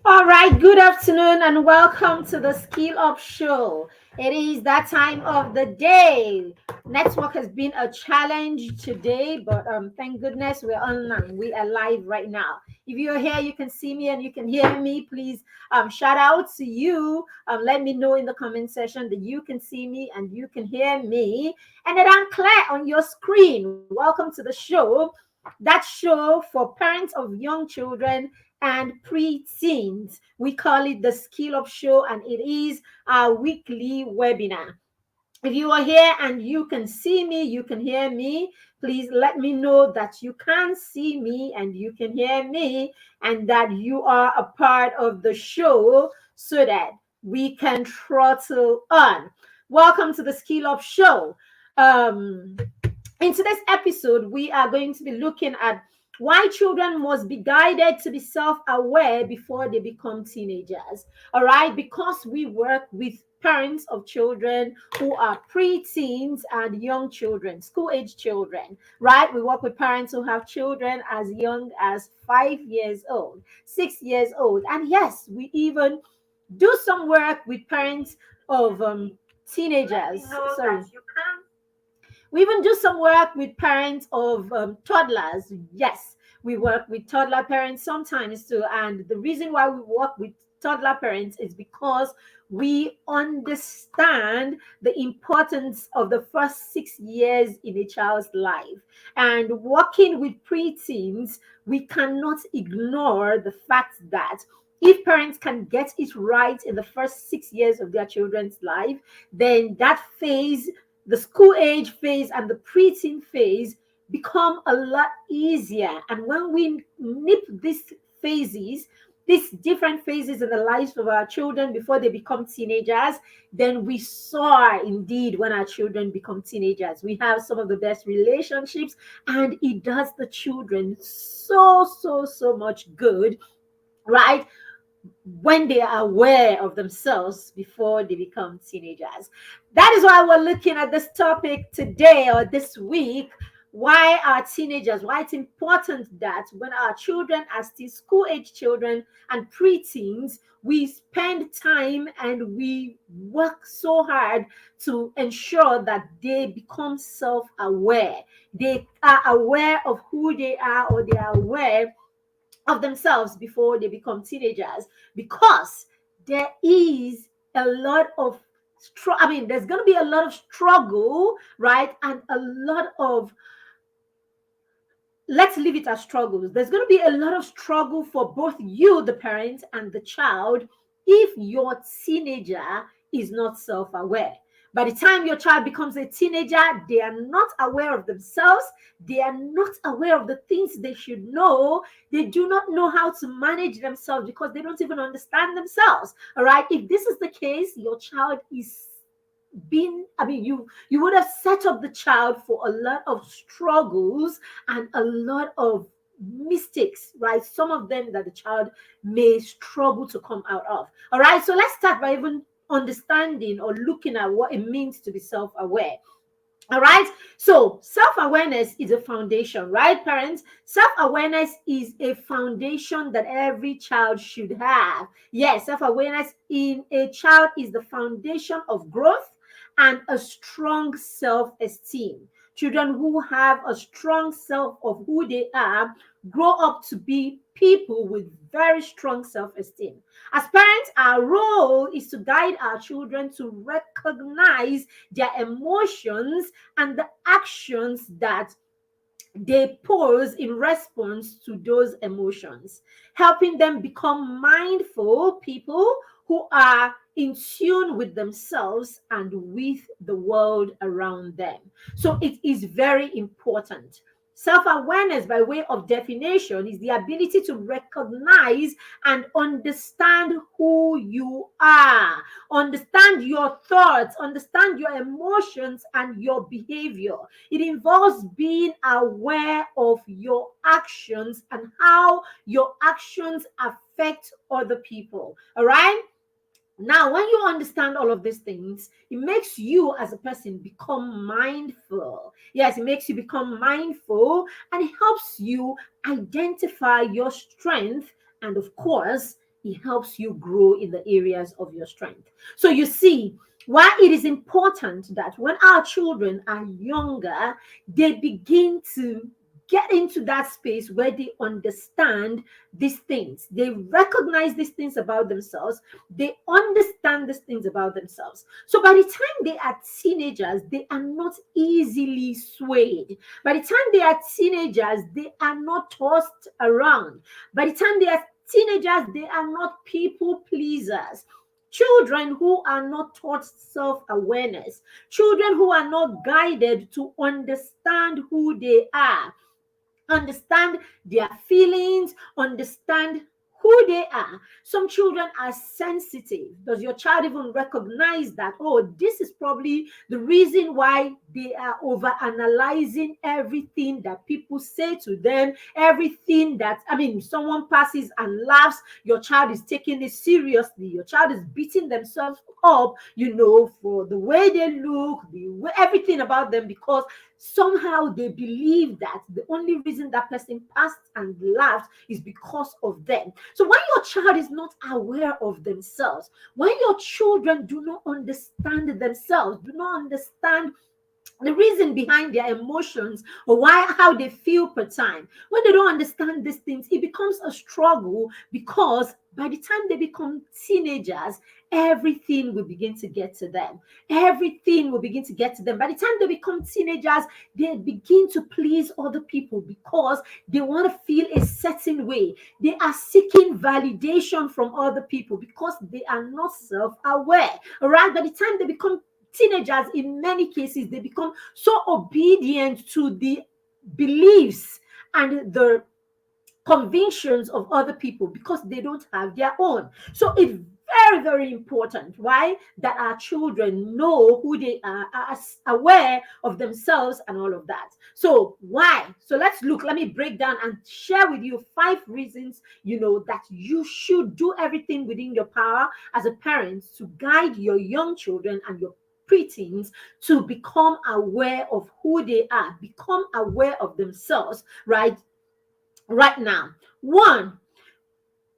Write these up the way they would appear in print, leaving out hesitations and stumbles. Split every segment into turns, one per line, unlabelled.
All right, good afternoon and welcome to the Skill Up Show. It is that time of the day. Network has been a challenge today, but thank goodness we're online. We are live right now. If you're here, you can see me and you can hear me. Please shout out to you. Let me know in the comment section that you can see me and you can hear me. And that I'm clear on your screen. Welcome to the show. That show for parents of young children and pre-teens. We call it the Skill Up Show, and it is our weekly webinar. If you are here and you can see me, you can hear me, please let me know that you can see me and you can hear me and that you are a part of the show so that we can throttle on. Welcome to the Skill Up Show. Um, in today's episode, we are going to be looking at why children must be guided to be self aware before they become teenagers. All right, because we work with parents of children who are preteens and young children, school age children, right? We work with parents who have children as young as 5 years old, 6 years old. And yes, we even do some work with parents of teenagers. Sorry. We even do some work with parents of toddlers. Yes, we work with toddler parents sometimes too. And the reason why we work with toddler parents is because we understand the importance of the first 6 years in a child's life. And working with preteens, we cannot ignore the fact that if parents can get it right in the first 6 years of their children's life, then that phase, the school age phase and the preteen phase, become a lot easier. And when we nip these phases, these different phases in the lives of our children before they become teenagers, then we soar indeed when our children become teenagers. We have some of the best relationships, and it does the children so much good, right? When they are aware of themselves before they become teenagers. That is why we're looking at this topic today or this week. Why are teenagers, why it's important that when our children are still school age children and preteens, we spend time and we work so hard to ensure that they become self aware. They are aware of who they are, or they are aware of themselves before they become teenagers, because there is a lot of there's going to be a lot of struggle, right? And a lot of, let's leave it as struggles. There's going to be a lot of struggle for both you, the parent, and the child if your teenager is not self aware. By the time your child becomes a teenager, they are not aware of themselves. They are not aware of the things they should know. They do not know how to manage themselves because they don't even understand themselves. All right. If this is the case, your child is you would have set up the child for a lot of struggles and a lot of mistakes, right? Some of them that the child may struggle to come out of. All right, so let's start by even understanding or looking at what it means to be self-aware. All right. So self-awareness is a foundation, right, parents? Self-awareness is a foundation that every child should have. Yes, self-awareness in a child is the foundation of growth and a strong self-esteem. Children who have a strong self of who they are grow up to be people with very strong self-esteem. As parents, our role is to guide our children to recognize their emotions and the actions that they pose in response to those emotions, helping them become mindful people who are in tune with themselves and with the world around them. So it is very important. Self awareness, by way of definition, is the ability to recognize and understand who you are, understand your thoughts, understand your emotions and your behavior. It involves being aware of your actions and how your actions affect other people. All right. Now, when you understand all of these things, it makes you as a person become mindful. Yes, it makes you become mindful and it helps you identify your strength and, of course, it helps you grow in the areas of your strength. So you see why it is important that when our children are younger, they begin to get into that space where they understand these things. They recognize these things about themselves. They understand these things about themselves. So by the time they are teenagers, they are not easily swayed. By the time they are teenagers, they are not tossed around. By the time they are teenagers, they are not people pleasers. Children who are not taught self awareness, children who are not guided to understand who they are, understand their feelings, understand who they are. Some children are sensitive. Does your child even recognize that? Oh, this is probably the reason why they are over analyzing everything that people say to them, everything that, I mean, someone passes and laughs, your child is taking it seriously. Your child is beating themselves up, for the way they look, everything about them, because somehow they believe that the only reason that person passed and laughed is because of them. So when your child is not aware of themselves, when your children do not understand themselves, do not understand the reason behind their emotions or how they feel per time, when they don't understand these things, it becomes a struggle, because by the time they become teenagers, everything will begin to get to them. Everything will begin to get to them. By the time they become teenagers, they begin to please other people because they want to feel a certain way. They are seeking validation from other people because they are not self-aware. All right. By the time they become teenagers, in many cases, they become so obedient to the beliefs and the convictions of other people because they don't have their own. So it's very, very important, why, that our children know who they are aware of themselves and all of that. So why? So let me break down and share with you 5 reasons, that you should do everything within your power as a parent to guide your young children and your preteens to become aware of who they are, become aware of themselves, right now. 1,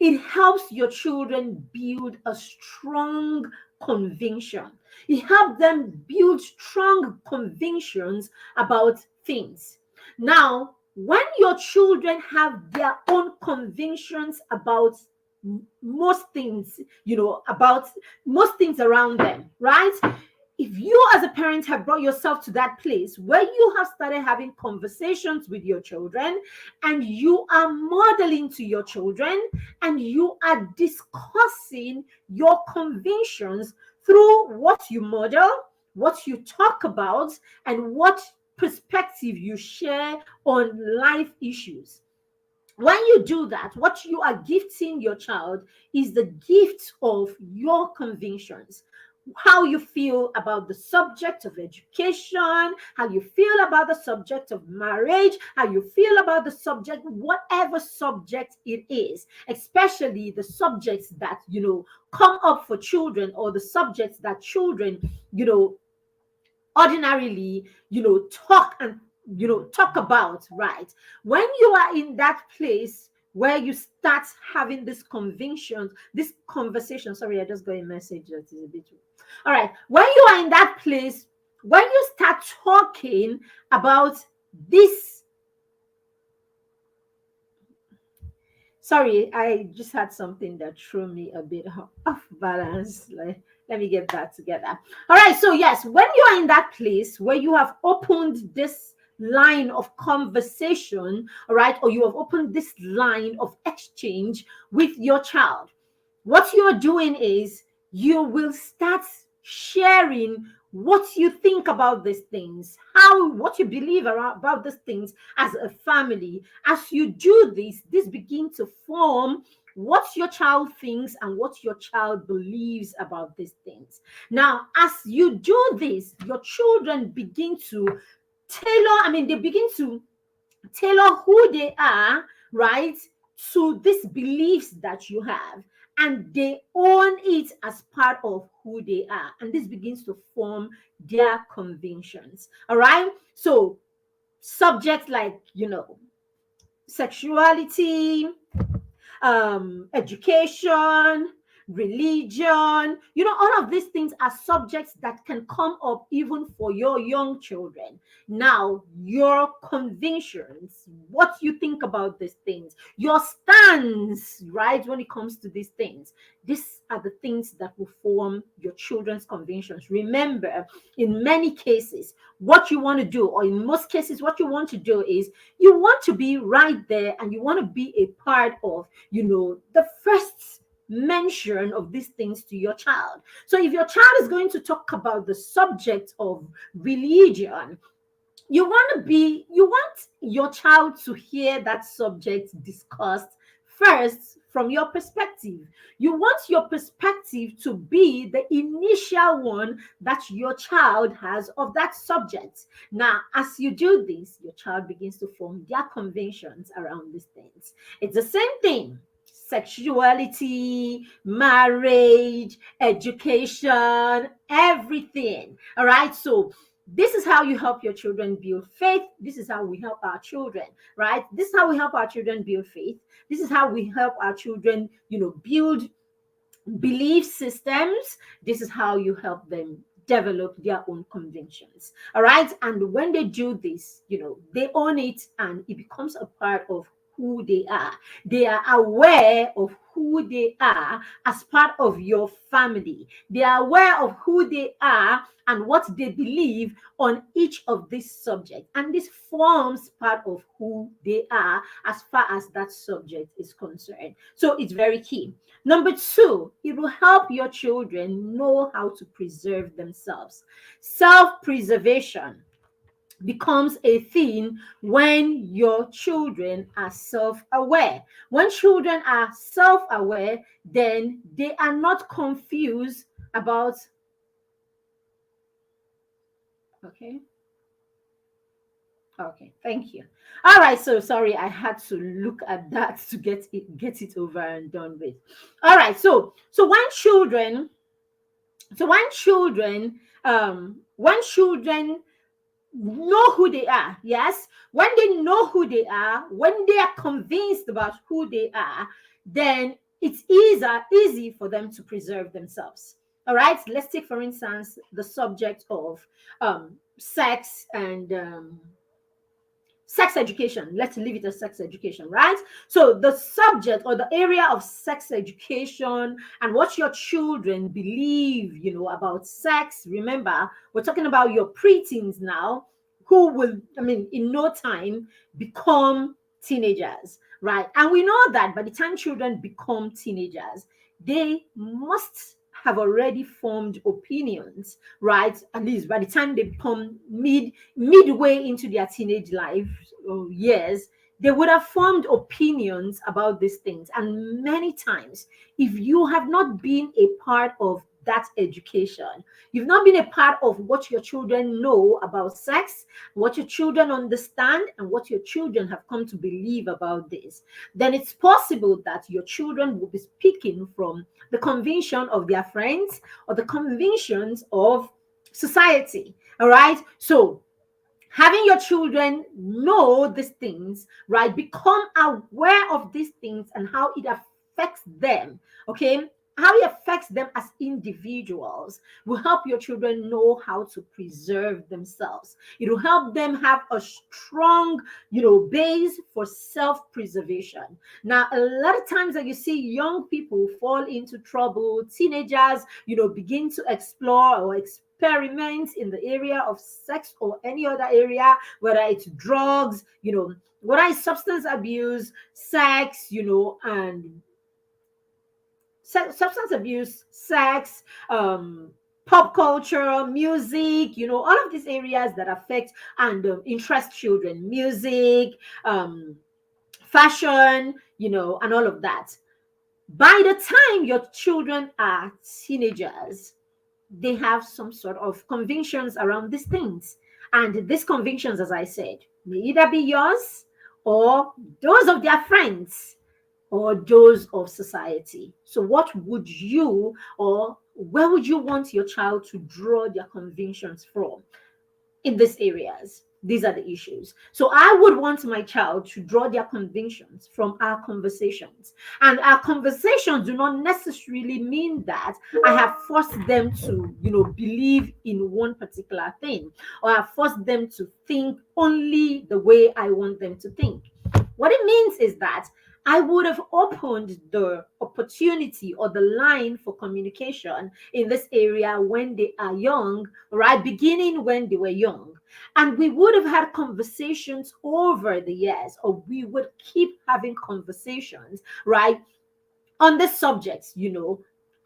it helps your children build a strong conviction. It helps them build strong convictions about things. Now, when your children have their own convictions about most things, about most things around them, right? If you as a parent have brought yourself to that place where you have started having conversations with your children and you are modeling to your children and you are discussing your convictions through what you model, what you talk about, and what perspective you share on life issues. When you do that, what you are gifting your child is the gift of your convictions. How you feel about the subject of education, how you feel about the subject of marriage, how you feel about the subject, whatever subject it is, especially the subjects that, come up for children, or the subjects that children, ordinarily, talk about, right? When you are in that place where you start having this conviction, this conversation, sorry, I just got a message that is a bit, all right, when you are in that place, when you start talking about this, sorry, I just had something that threw me a bit off balance. Let me get that together. All right. So yes, when you are in that place where you have opened this line of conversation, all right, or you have opened this line of exchange with your child, what you're doing is you will start sharing what you think about these things, what you believe about these things as a family. As you do this begins to form what your child thinks and what your child believes about these things. Now, as you do this, your children begin to they begin to tailor who they are, right, to these beliefs that you have, and they own it as part of who they are, and this begins to form their convictions. All right, so subjects like sexuality, education, religion. All of these things are subjects that can come up even for your young children. Now, your convictions, what you think about these things, your stance, right, when it comes to these things, these are the things that will form your children's convictions. Remember, in many cases, what you want to do, or in most cases, what you want to do is you want to be right there and you want to be a part of, the first mention of these things to your child. So if your child is going to talk about the subject of religion, you want your child to hear that subject discussed first from your perspective. You want your perspective to be the initial one that your child has of that subject. Now, as you do this, your child begins to form their conventions around these things. It's the same thing: sexuality, marriage, education, everything. All right. So this is how you help your children build faith. This is how we help our children, right? This is how we help our children build faith. This is how we help our children, build belief systems. This is how you help them develop their own convictions. All right. And when they do this, they own it and it becomes a part of who they are. They are aware of who they are as part of your family. They are aware of who they are and what they believe on each of these subjects. And this forms part of who they are as far as that subject is concerned. So it's very key. Number two, it will help your children know how to preserve themselves. Self-preservation becomes a thing when your children are self-aware. When children are self-aware, then they are not confused about, okay. Okay, thank you. All right, so sorry, I had to look at that to get it over and done with. All right, so when children know who they are, yes, when they know who they are, when they are convinced about who they are, then it's easy for them to preserve themselves. All right, let's take for instance the subject of sex and sex education. Let's leave it as sex education, right? So the subject or the area of sex education and what your children believe, about sex. Remember, we're talking about your preteens now, who will, in no time become teenagers, right? And we know that by the time children become teenagers, they must have already formed opinions, right? At least by the time they become midway into their teenage life or years, they would have formed opinions about these things. And many times, if you have not been a part of that education, you've not been a part of what your children know about sex, what your children understand, and what your children have come to believe about this, then it's possible that your children will be speaking from the convention of their friends or the conventions of society. All right. So having your children know these things, right, become aware of these things and how it affects them, okay, how it affects them as individuals, will help your children know how to preserve themselves. It will help them have a strong, base for self-preservation. Now, a lot of times that you see young people fall into trouble, teenagers, begin to explore or experiment in the area of sex or any other area, whether it's drugs, whether it's substance abuse, sex, and substance abuse, sex, pop culture, music, all of these areas that affect and interest children, music, fashion, and all of that. By the time your children are teenagers, they have some sort of convictions around these things. And these convictions, as I said, may either be yours or those of their friends or those of society. So what would you, or where would you want your child to draw their convictions from in these areas? These are the issues. So I would want my child to draw their convictions from our conversations. And our conversations do not necessarily mean that I have forced them to, believe in one particular thing, or I have forced them to think only the way I want them to think. What it means is that I would have opened the opportunity or the line for communication in this area when they are young, right? Beginning when they were young. And we would have had conversations over the years, or we would keep having conversations, right, on this subject,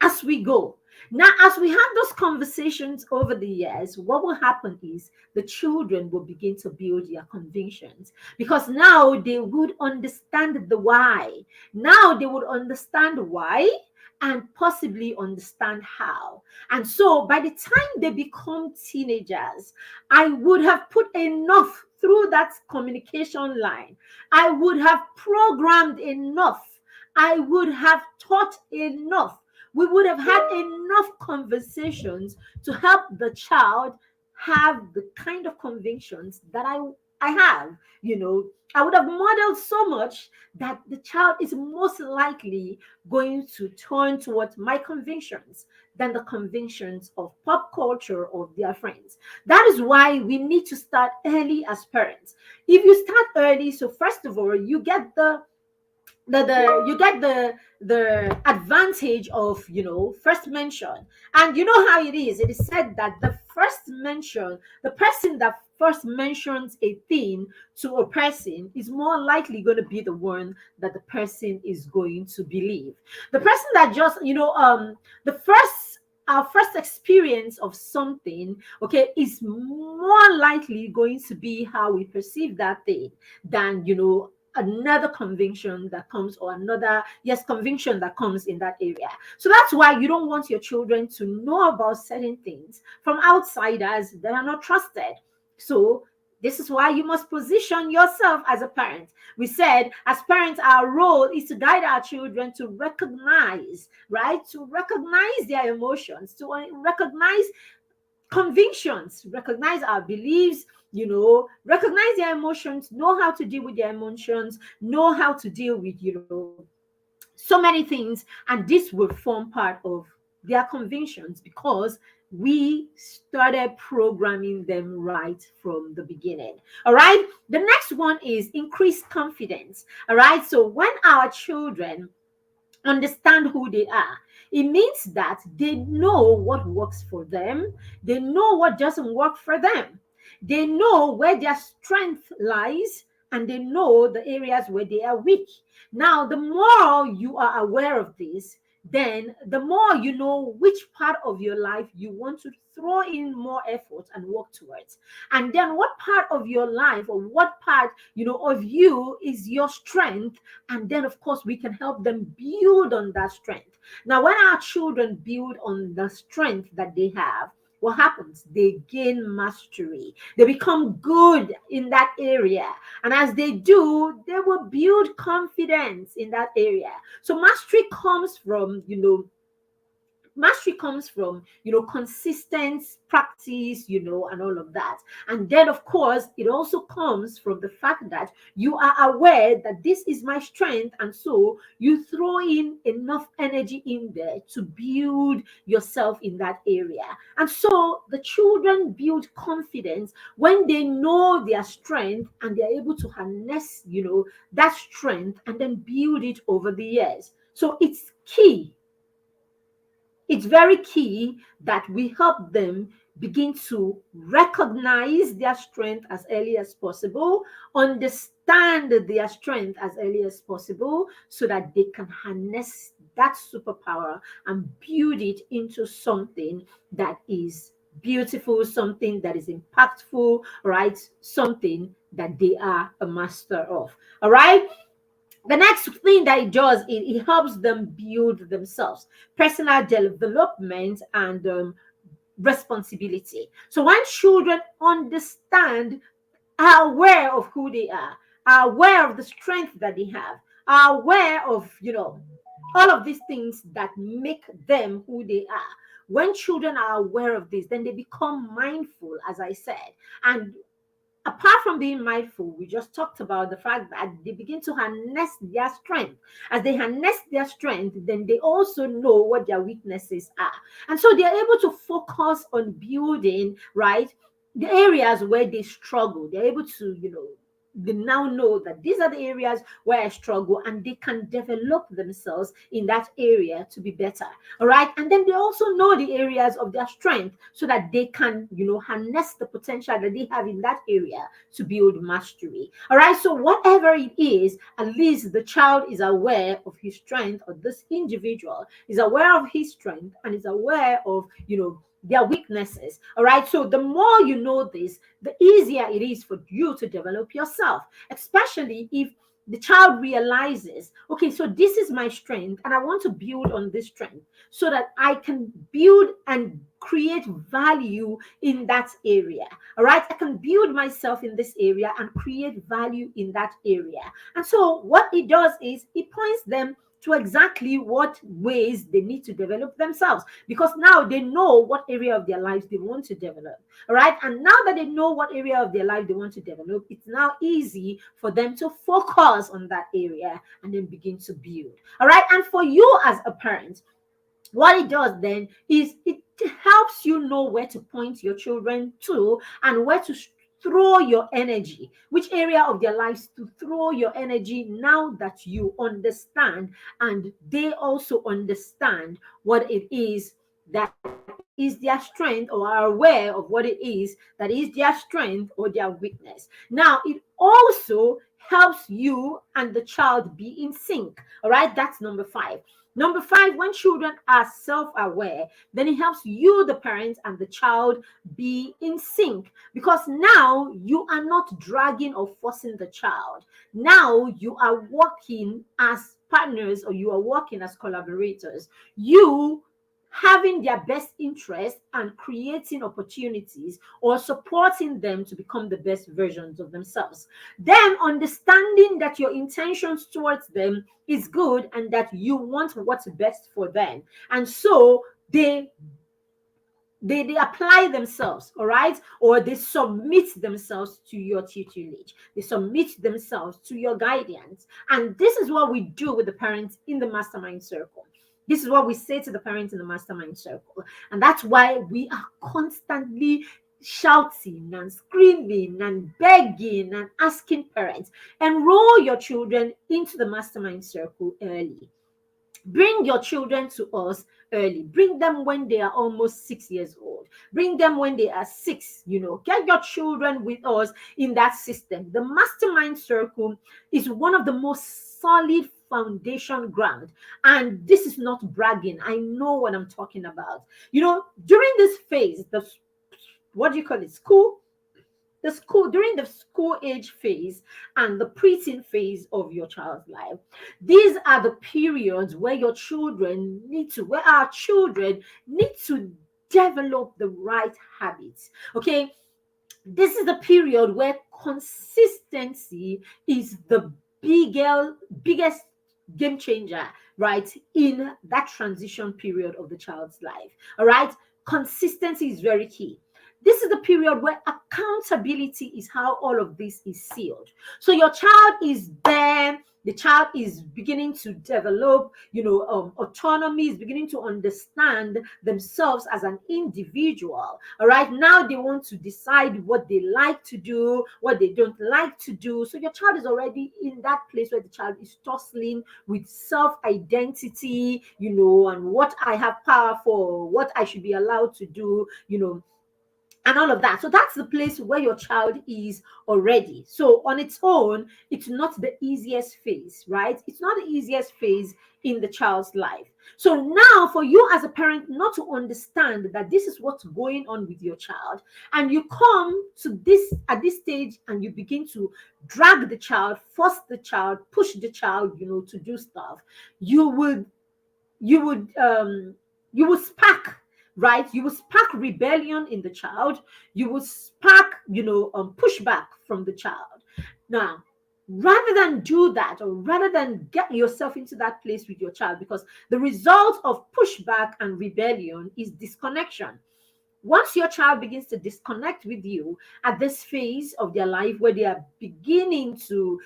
as we go. Now, as we have those conversations over the years, what will happen is the children will begin to build their convictions, because now they would understand the why. Now they would understand why and possibly understand how. And so by the time they become teenagers, I would have put enough through that communication line. I would have programmed enough. I would have taught enough. We would have had enough conversations to help the child have the kind of convictions that I have. I would have modeled so much that the child is most likely going to turn towards my convictions than the convictions of pop culture of their friends. That is why we need to start early as parents. If you start early, so first of all, you get the advantage of first mention. And you know how it is said that the person that first mentions a thing to a person is more likely going to be the one that the person is going to believe. The person that just the first our first experience of something, okay, is more likely going to be how we perceive that thing than another conviction that comes, or another conviction that comes in that area. So that's why you don't want your children to know about certain things from outsiders that are not trusted. So this is why you must position yourself as a parent. We said, as parents, our role is to guide our children to recognize, right? To recognize their emotions, to recognize convictions, recognize our beliefs, recognize their emotions, know how to deal with their emotions, know how to deal with, so many things. And this will form part of their convictions because we started programming them right from the beginning. All right. The next one is increased confidence. All right. So when our children understand who they are, it means that they know what works for them, they know what doesn't work for them, they know where their strength lies, and they know the areas where they are weak. Now, the more you are aware of this, then the more you know which part of your life you want to throw in more effort and work towards, and then what part of your life, or what part of you is your strength. And then of course we can help them build on that strength. Now, when our children build on the strength that they have, what happens? They gain mastery. They become good in that area. And as they do, they will build confidence in that area. So mastery comes from consistent practice, and all of that. And then of course it also comes from the fact that you are aware that this is my strength, and so you throw in enough energy in there to build yourself in that area. And so the children build confidence when they know their strength, and they're able to harness that strength and then build it over the years. So it's very key that we help them begin to recognize their strength as early as possible, understand their strength as early as possible, so that they can harness that superpower and build it into something that is beautiful, something that is impactful, right? Something that they are a master of. All right. The next thing that it does is it helps them build themselves, personal development, and responsibility. So when children understand, are aware of who they are aware of the strength that they have, are aware of all of these things that make them who they are. When children are aware of this, then they become mindful, as I said. And apart from being mindful, we just talked about the fact that they begin to harness their strength. As they harness their strength, then they also know what their weaknesses are. And so they're able to focus on building, right, the areas where they struggle. They're able to, they now know that these are the areas where I struggle, and they can develop themselves in that area to be better. All right. And then they also know the areas of their strength so that they can, harness the potential that they have in that area to build mastery. All right. So, whatever it is, at least the child is aware of his strength, or this individual is aware of his strength and is aware of, their weaknesses. All right. So the more you know this, the easier it is for you to develop yourself, especially if the child realizes, okay, so this is my strength and I want to build on this strength so that I can build and create value in that area. All right. I can build myself in this area and create value in that area. And so what it does is it points them to exactly what ways they need to develop themselves, because now they know what area of their lives they want to develop. All right. And now that they know what area of their life they want to develop, it's now easy for them to focus on that area and then begin to build. All right. And for you as a parent, what it does then is it helps you know where to point your children to and where to throw your energy, which area of their lives to throw your energy now that you understand and they also understand what it is that is their strength, or are aware of what it is that is their strength or their weakness. Now, it also helps you and the child be in sync. All right, that's number 5. Number 5, when children are self-aware, then it helps you, the parents, and the child be in sync, because now you are not dragging or forcing the child. Now you are working as partners, or you are working as collaborators. You having their best interest and creating opportunities or supporting them to become the best versions of themselves. Then understanding that your intentions towards them is good and that you want what's best for them. And so they apply themselves, all right, or they submit themselves to your tutelage, they submit themselves to your guidance. And this is what we do with the parents in the mastermind circle. This is what we say to the parents in the mastermind circle. And that's why we are constantly shouting and screaming and begging and asking parents, enroll your children into the mastermind circle early. Bring your children to us early. Bring them when they are almost 6 years old. Bring them when they are 6. Get your children with us in that system. The mastermind circle is one of the most solid foundation ground. And this is not bragging. I know what I'm talking about. During this phase, what do you call it? During the school age phase and the preteen phase of your child's life, these are the periods where our children need to develop the right habits. Okay, this is the period where consistency is the biggest game changer, right, in that transition period of the child's life. All right, consistency is very key. This is the period where accountability is how all of this is sealed. So your child is there. The child is beginning to develop, autonomy, is beginning to understand themselves as an individual. All right. Now they want to decide what they like to do, what they don't like to do. So your child is already in that place where the child is tussling with self-identity, and what I have power for, what I should be allowed to do, and all of that. So that's the place where your child is already. So on its own, it's not the easiest phase, right? It's not the easiest phase in the child's life. So now for you as a parent not to understand that this is what's going on with your child, and you come to this at this stage and you begin to drag the child, force the child, push the child, to do stuff, you would spark, right? You will spark rebellion in the child. You will spark, pushback from the child. Now, rather than do that, or rather than get yourself into that place with your child, because the result of pushback and rebellion is disconnection. Once your child begins to disconnect with you at this phase of their life where they are beginning to,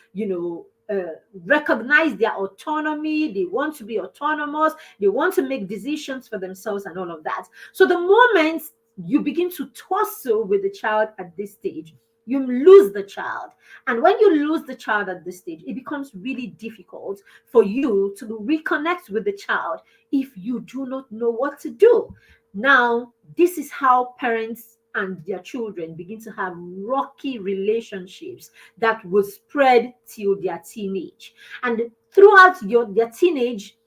recognize their autonomy, they want to be autonomous, they want to make decisions for themselves and all of that. So the moment you begin to tussle with the child at this stage, you lose the child. And when you lose the child at this stage, it becomes really difficult for you to reconnect with the child if you do not know what to do. Now, this is how parents and their children begin to have rocky relationships that will spread till their teenage. And throughout their teenage,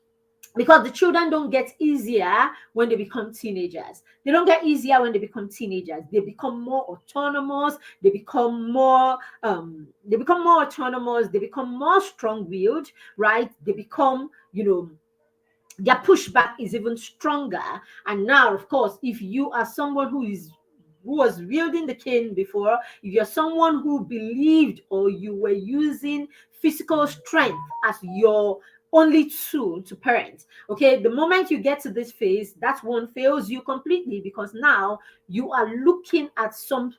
because the children don't get easier when they become teenagers. They don't get easier when they become teenagers. They become more autonomous. They become more autonomous. They become more strong-willed, right? They become, their pushback is even stronger. And now, of course, if you are someone who was wielding the cane before, if you're someone who believed or you were using physical strength as your only tool to parent, okay, the moment you get to this phase, that one fails you completely, because now you are looking at some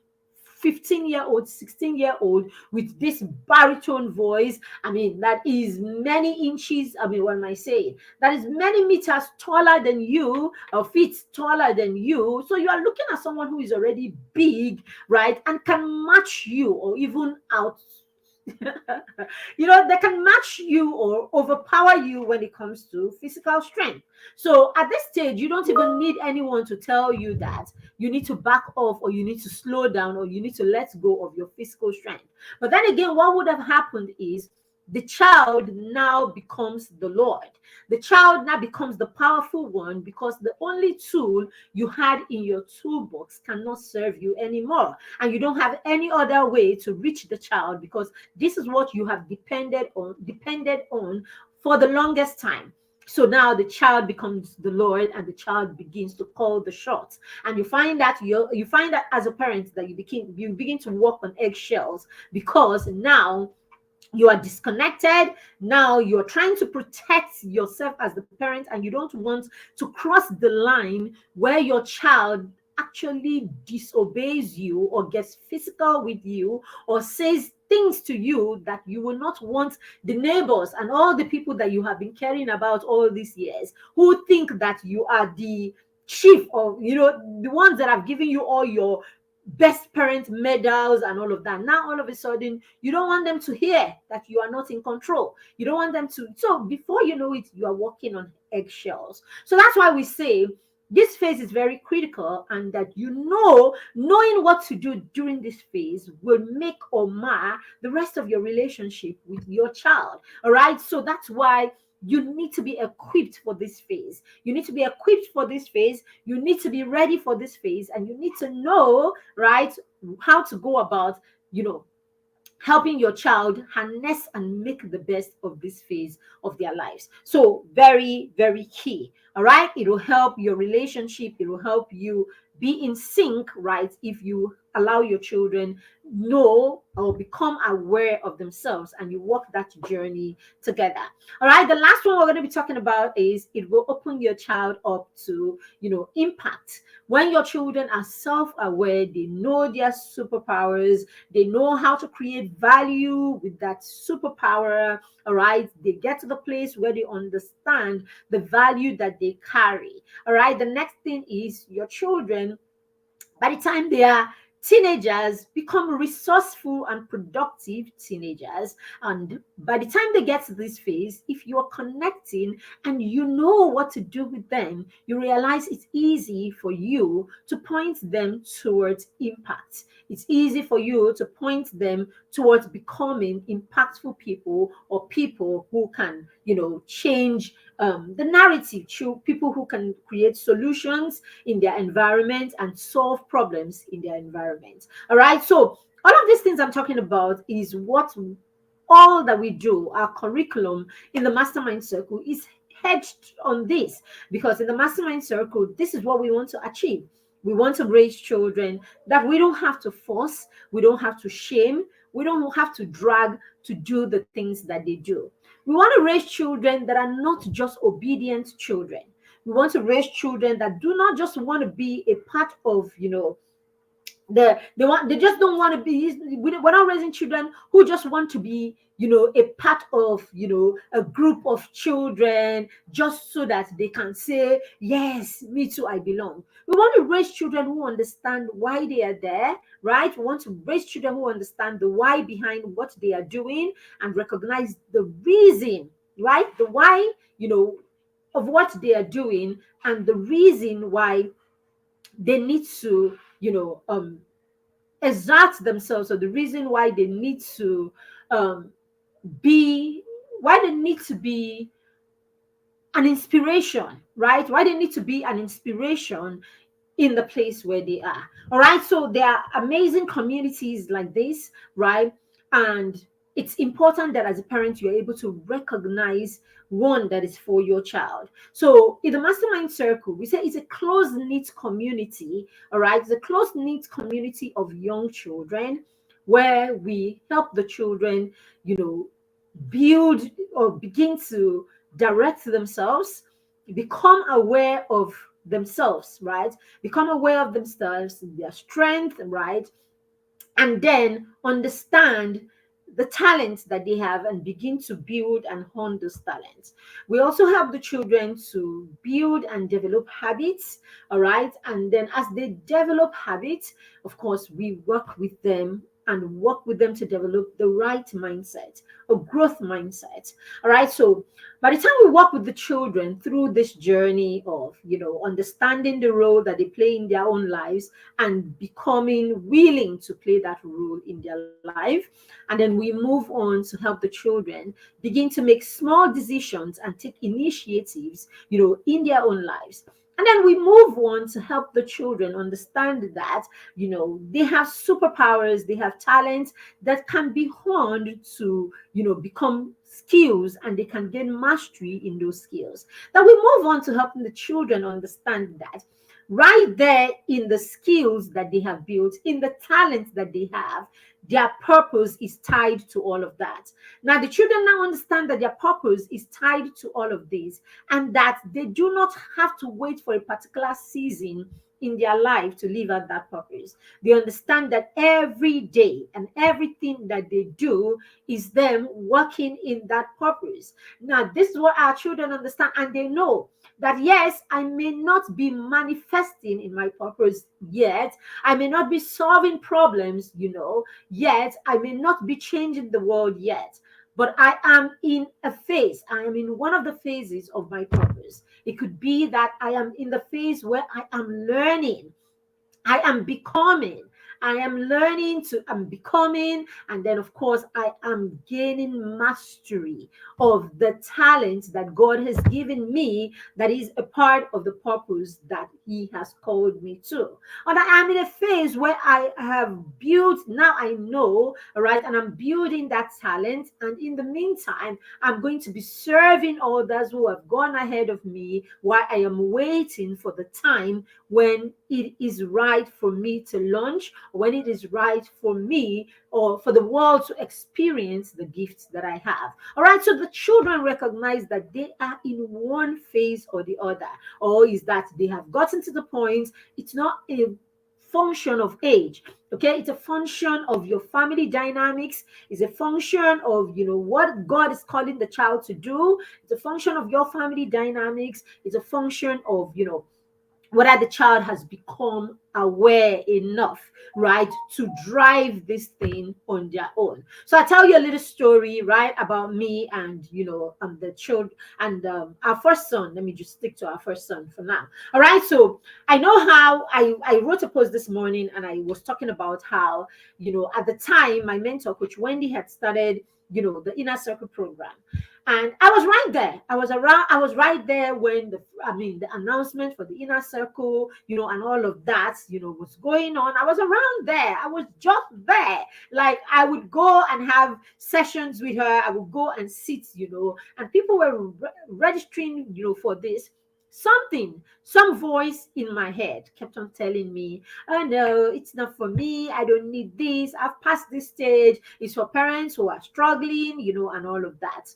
15-year-old, 16-year-old with this baritone voice. I mean, that is many inches. I mean, what am I saying? That is many meters taller than you, or feet taller than you. So you are looking at someone who is already big, right? And can match you or even out. They can match you or overpower you when it comes to physical strength. So at this stage, you don't even need anyone to tell you that you need to back off, or you need to slow down, or you need to let go of your physical strength. But then again, what would have happened is the child now becomes the Lord. The child now becomes the powerful one, because the only tool you had in your toolbox cannot serve you anymore. And you don't have any other way to reach the child, because this is what you have depended on for the longest time. So now the child becomes the Lord, and the child begins to call the shots. And you find that as a parent that you begin to walk on eggshells, because now you are disconnected. Now you're trying to protect yourself as the parent, and you don't want to cross the line where your child actually disobeys you, or gets physical with you, or says things to you that you will not want the neighbors and all the people that you have been caring about all these years, who think that you are the chief, or the ones that have given you all your best parent medals and all of that. Now all of a sudden you don't want them to hear that you are not in control. You don't want them to. So before you know it, you are walking on eggshells. So that's why we say this phase is very critical, and that knowing what to do during this phase will make or mar the rest of your relationship with your child. All right, so that's why you need to be equipped for this phase. You need to be equipped for this phase. You need to be ready for this phase, and you need to know, right, how to go about, helping your child harness and make the best of this phase of their lives. So very, very key. All right. It will help your relationship. It will help you be in sync, right? If you allow your children know or become aware of themselves, and you walk that journey together. All right. The last one we're going to be talking about is it will open your child up to, impact. When your children are self-aware, they know their superpowers, they know how to create value with that superpower. All right. They get to the place where they understand the value that they carry. All right. The next thing is your children, by the time they are teenagers, become resourceful and productive teenagers. And by the time they get to this phase, if you are connecting and you know what to do with them, you realize it's easy for you to point them towards impact. It's easy for you to point them towards becoming impactful people, or people who can, change the narrative, people who can create solutions in their environment and solve problems in their environment. All right. So all of these things I'm talking about is what all that we do, our curriculum in the mastermind circle is hedged on this, because in the mastermind circle, this is what we want to achieve. We want to raise children that we don't have to force, we don't have to shame, we don't have to drag to do the things that they do. We want to raise children that are not just obedient children. We want to raise children that do not just want to be a part of, they just don't want to be, we're not raising children who just want to be, a part of, a group of children, just so that they can say, yes, me too, I belong. We want to raise children who understand why they are there, right? We want to raise children who understand the why behind what they are doing, and recognize the reason, right? The why, of what they are doing, and the reason why they need to, exert themselves, or the reason why they need to, um, be, why they need to be an inspiration, right? Why they need to be an inspiration in the place where they are. All right. So there are amazing communities like this, right? And it's important that as a parent, you're able to recognize one that is for your child. So in the mastermind circle, we say it's a close knit community. All right. It's a close knit community of young children where we help the children, you know, build or begin to direct themselves, become aware of themselves, right? Become aware of themselves, their strength, right? And then understand the talents that they have and begin to build and hone those talents. We also help the children to build and develop habits, all right? And then as they develop habits, of course, we work with them and work with them to develop the right mindset, a growth mindset. All right. So by the time we work with the children through this journey of, understanding the role that they play in their own lives and becoming willing to play that role in their life, and then we move on to help the children begin to make small decisions and take initiatives, in their own lives. And then we move on to help the children understand that, they have superpowers, they have talents that can be honed to, become skills, and they can gain mastery in those skills. Then we move on to helping the children understand that right there in the skills that they have built, in the talents that they have, their purpose is tied to all of that. Now, the children now understand that their purpose is tied to all of this, and that they do not have to wait for a particular season in their life to live out that purpose. They understand that every day and everything that they do is them working in that purpose. Now, this is what our children understand, and they know that yes, I may not be manifesting in my purpose yet. I may not be solving problems, yet. I may not be changing the world yet. But I am in a phase. I am in one of the phases of my purpose. It could be that I am in the phase where I am learning, I am becoming. I am learning to, I'm becoming, and then of course I am gaining mastery of the talents that God has given me, that is a part of the purpose that He has called me to. And I am in a phase where I have built, now I know, all right, and I'm building that talent. And in the meantime, I'm going to be serving others who have gone ahead of me while I am waiting for the time when it is right for me to launch, when it is right for me or for the world to experience the gifts that I have. All right, so the children recognize that they are in one phase or the other, or is that they have gotten to the point, it's not a function of age. Okay, it's a function of your family dynamics. It's a function of what God is calling the child to do. It's a function of your family dynamics. It's a function of whether the child has become aware enough, right, to drive this thing on their own. So I tell you a little story, right, about me and the children and our first son. Let me just stick to our first son for now. All right. So I know how I wrote a post this morning, and I was talking about how at the time my mentor, Coach Wendy, had started the Inner Circle program. And I was right there. I was right there when the announcement for the Inner Circle, and all of that, was going on. I was around there. I was just there. Like, I would go and have sessions with her. I would go and sit, and people were registering, for this. Some voice in my head kept on telling me, oh no, it's not for me. I don't need this. I've passed this stage. It's for parents who are struggling, and all of that.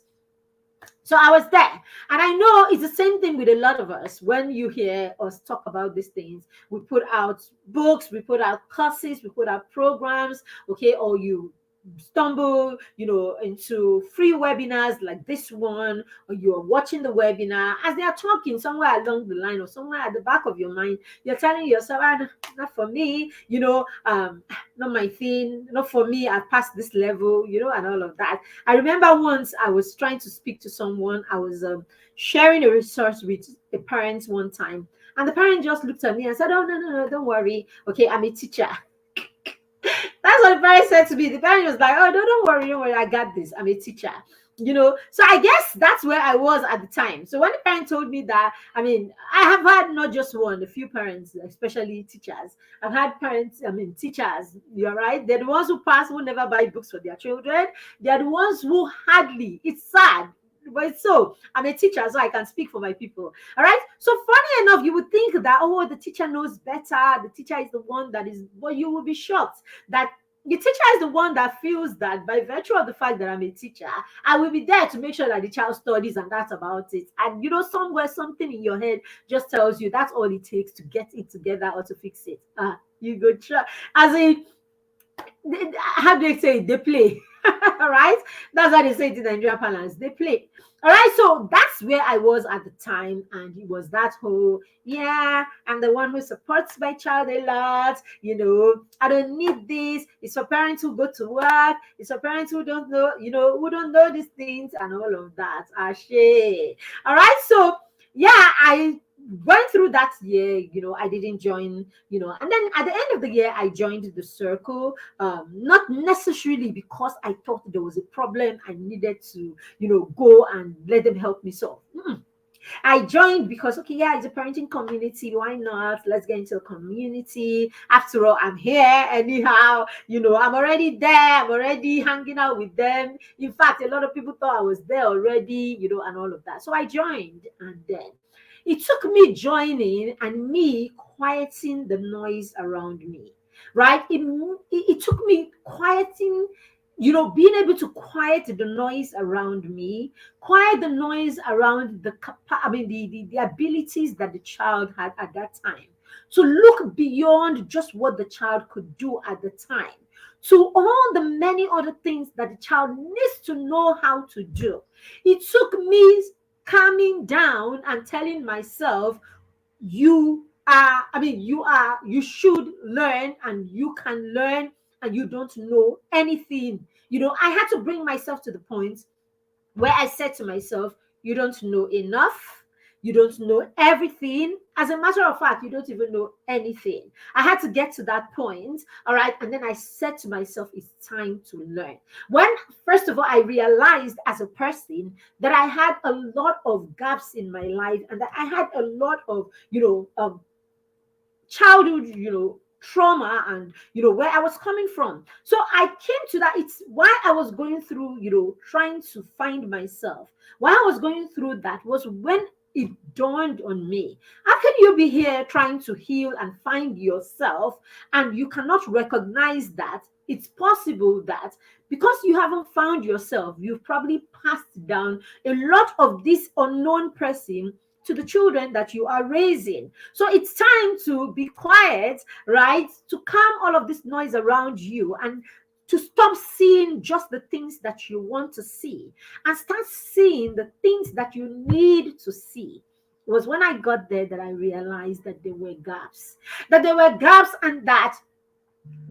So I was there. And I know it's the same thing with a lot of us. When you hear us talk about these things, we put out books, we put out courses, we put out programs, okay, or you stumble, into free webinars like this one, or you're watching the webinar as they are talking somewhere along the line or somewhere at the back of your mind, you're telling yourself, not for me, not my thing, not for me, I've passed this level, and all of that. I remember once I was trying to speak to someone. I was sharing a resource with a parent one time, and the parent just looked at me and said, "Oh, no, no, no, don't worry. Okay, I'm a teacher." That's what the parent said to me. The parent was like, "Oh, no, don't worry, I got this. I'm a teacher." So I guess that's where I was at the time. So when the parent told me that, I mean, I have had not just one, a few parents, especially teachers. I've had parents, teachers, you're right. They're the ones who pass, who never buy books for their children. They're the ones who hardly, it's sad, but it's so. I'm a teacher, so I can speak for my people. All right. So funny enough, you would think that, oh, the teacher knows better. The teacher is the one that is, but you will be shocked that the teacher is the one that feels that by virtue of the fact that I'm a teacher, I will be there to make sure that the child studies, and that's about it. And somewhere something in your head just tells you that's all it takes to get it together or to fix it. You go try. As in, how do they say it? They play. All right, that's why they say it in Nigerian parlance. They play. All right, so that's where I was at the time, and it was that whole, yeah, I'm the one who supports my child a lot. I don't need this. It's for parents who go to work. It's for parents who don't know, who don't know these things and all of that. Ashe. All right, so yeah, I went through that year. I didn't join. And then at the end of the year, I joined the circle. Not necessarily because I thought there was a problem I needed to, go and let them help me solve. I joined because, okay, yeah, it's a parenting community. Why not? Let's get into a community. After all, I'm here anyhow. I'm already there. I'm already hanging out with them. In fact, a lot of people thought I was there already, and all of that. So I joined, and then it took me joining and me quieting the noise around me, right? It took me quieting, being able to quiet the noise around me, quiet the noise around the abilities that the child had at that time, to look beyond just what the child could do at the time to all the many other things that the child needs to know how to do. It took me calming down and telling myself, you should learn, and you can learn, and you don't know anything. I had to bring myself to the point where I said to myself, you don't know enough. You don't know everything. As a matter of fact, you don't even know anything. I had to get to that point. All right. And then I said to myself, it's time to learn. When, first of all, I realized as a person that I had a lot of gaps in my life, and that I had a lot of, childhood, trauma, and where I was coming from. So I came to that. It's why I was going through, trying to find myself. Why I was going through that was when it dawned on me. How can you be here trying to heal and find yourself, and you cannot recognize that it's possible that because you haven't found yourself, you've probably passed down a lot of this unknown person to the children that you are raising. So it's time to be quiet, right? To calm all of this noise around you, and to stop seeing just the things that you want to see, and start seeing the things that you need to see. It was when I got there that I realized that there were gaps, and that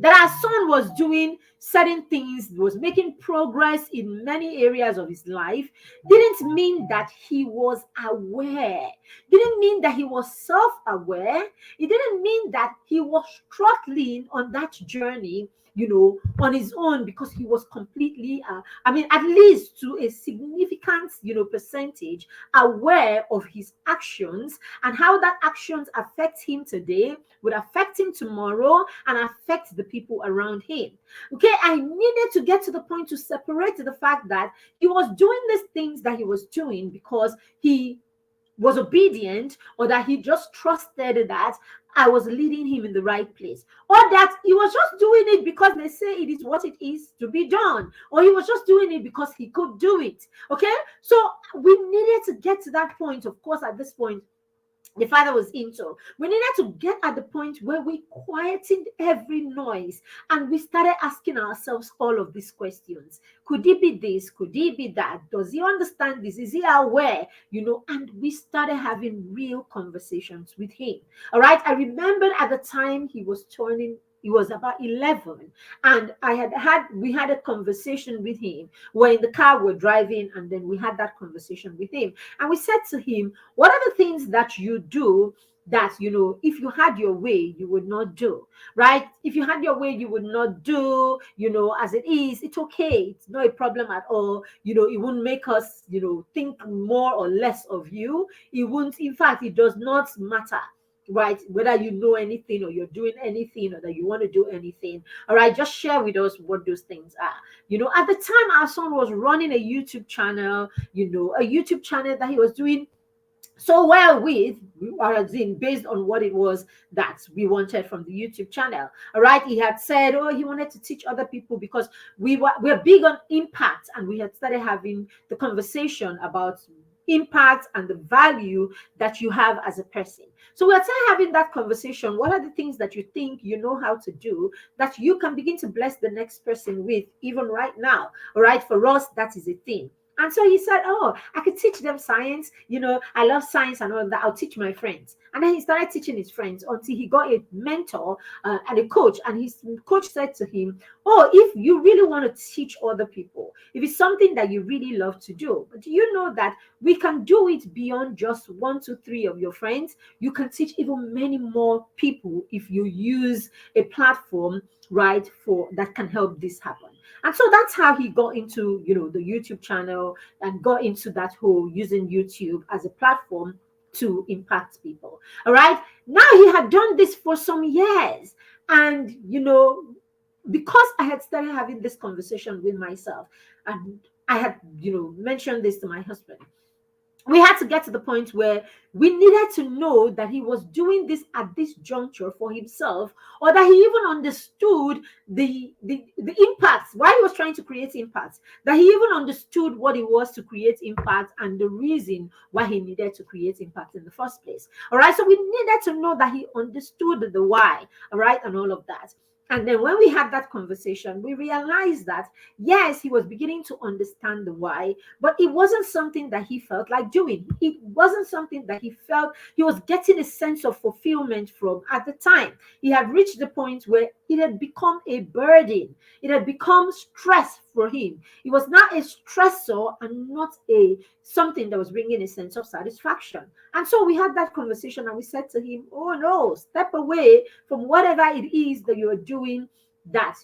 our son was doing certain things, was making progress in many areas of his life, didn't mean that he was aware, didn't mean that he was self-aware. It didn't mean that he was struggling on that journey, on his own, because he was completely, at least to a significant, percentage, aware of his actions, and how that actions affect him today, would affect him tomorrow, and affect the people around him. Okay, I needed to get to the point to separate the fact that he was doing these things that he was doing because he was obedient, or that he just trusted that I was leading him in the right place, or that he was just doing it because they say it is what it is to be done, or he was just doing it because he could do it. Okay, so we needed to get to that point. Of course, at this point, the father was into. We needed to get at the point where we quieted every noise and we started asking ourselves all of these questions. Could it be this? Could it be that? Does he understand this? Is he aware? And we started having real conversations with him. All right. I remember at the time he was about 11, and we had a conversation with him. We're in the car, we're driving, and then we had that conversation with him. And we said to him, what are the things that you do that, if you had your way, you would not do, right? If you had your way, you would not do, as it is, it's okay. It's not a problem at all. It won't make us, think more or less of you. It won't, in fact, it does not matter, right? Whether you know anything or you're doing anything or that you want to do anything. All right, just share with us what those things are. At the time, our son was running a YouTube channel, a YouTube channel that he was doing so well with, as in based on what it was that we wanted from the YouTube channel. All right, he had said, oh, he wanted to teach other people because we're big on impact, and we had started having the conversation about impact and the value that you have as a person. So we're still having that conversation. What are the things that you think you know how to do that you can begin to bless the next person with, even right now? All right, for us, that is a thing. And so he said, oh, I could teach them science. I love science and all of that. I'll teach my friends. And then he started teaching his friends until he got a mentor and a coach. And his coach said to him, oh, if you really want to teach other people, if it's something that you really love to do, but do you know that we can do it beyond just 1, 2, 3 of your friends? You can teach even many more people if you use a platform, right, for that can help this happen. And so that's how he got into, the YouTube channel and got into that whole using YouTube as a platform to impact people. All right. Now he had done this for some years. And, because I had started having this conversation with myself, and I had, mentioned this to my husband, we had to get to the point where we needed to know that he was doing this at this juncture for himself, or that he even understood the impact, why he was trying to create impact, that he even understood what it was to create impact and the reason why he needed to create impact in the first place. All right, so we needed to know that he understood the why, all right, and all of that. And then when we had that conversation, we realized that, yes, he was beginning to understand the why, but it wasn't something that he felt like doing. It wasn't something that he felt he was getting a sense of fulfillment from at the time. He had reached the point where it had become a burden. It had become stress for him. It was not a stressor and not a something that was bringing a sense of satisfaction. And so we had that conversation and we said to him, oh no, step away from whatever it is that you are doing that,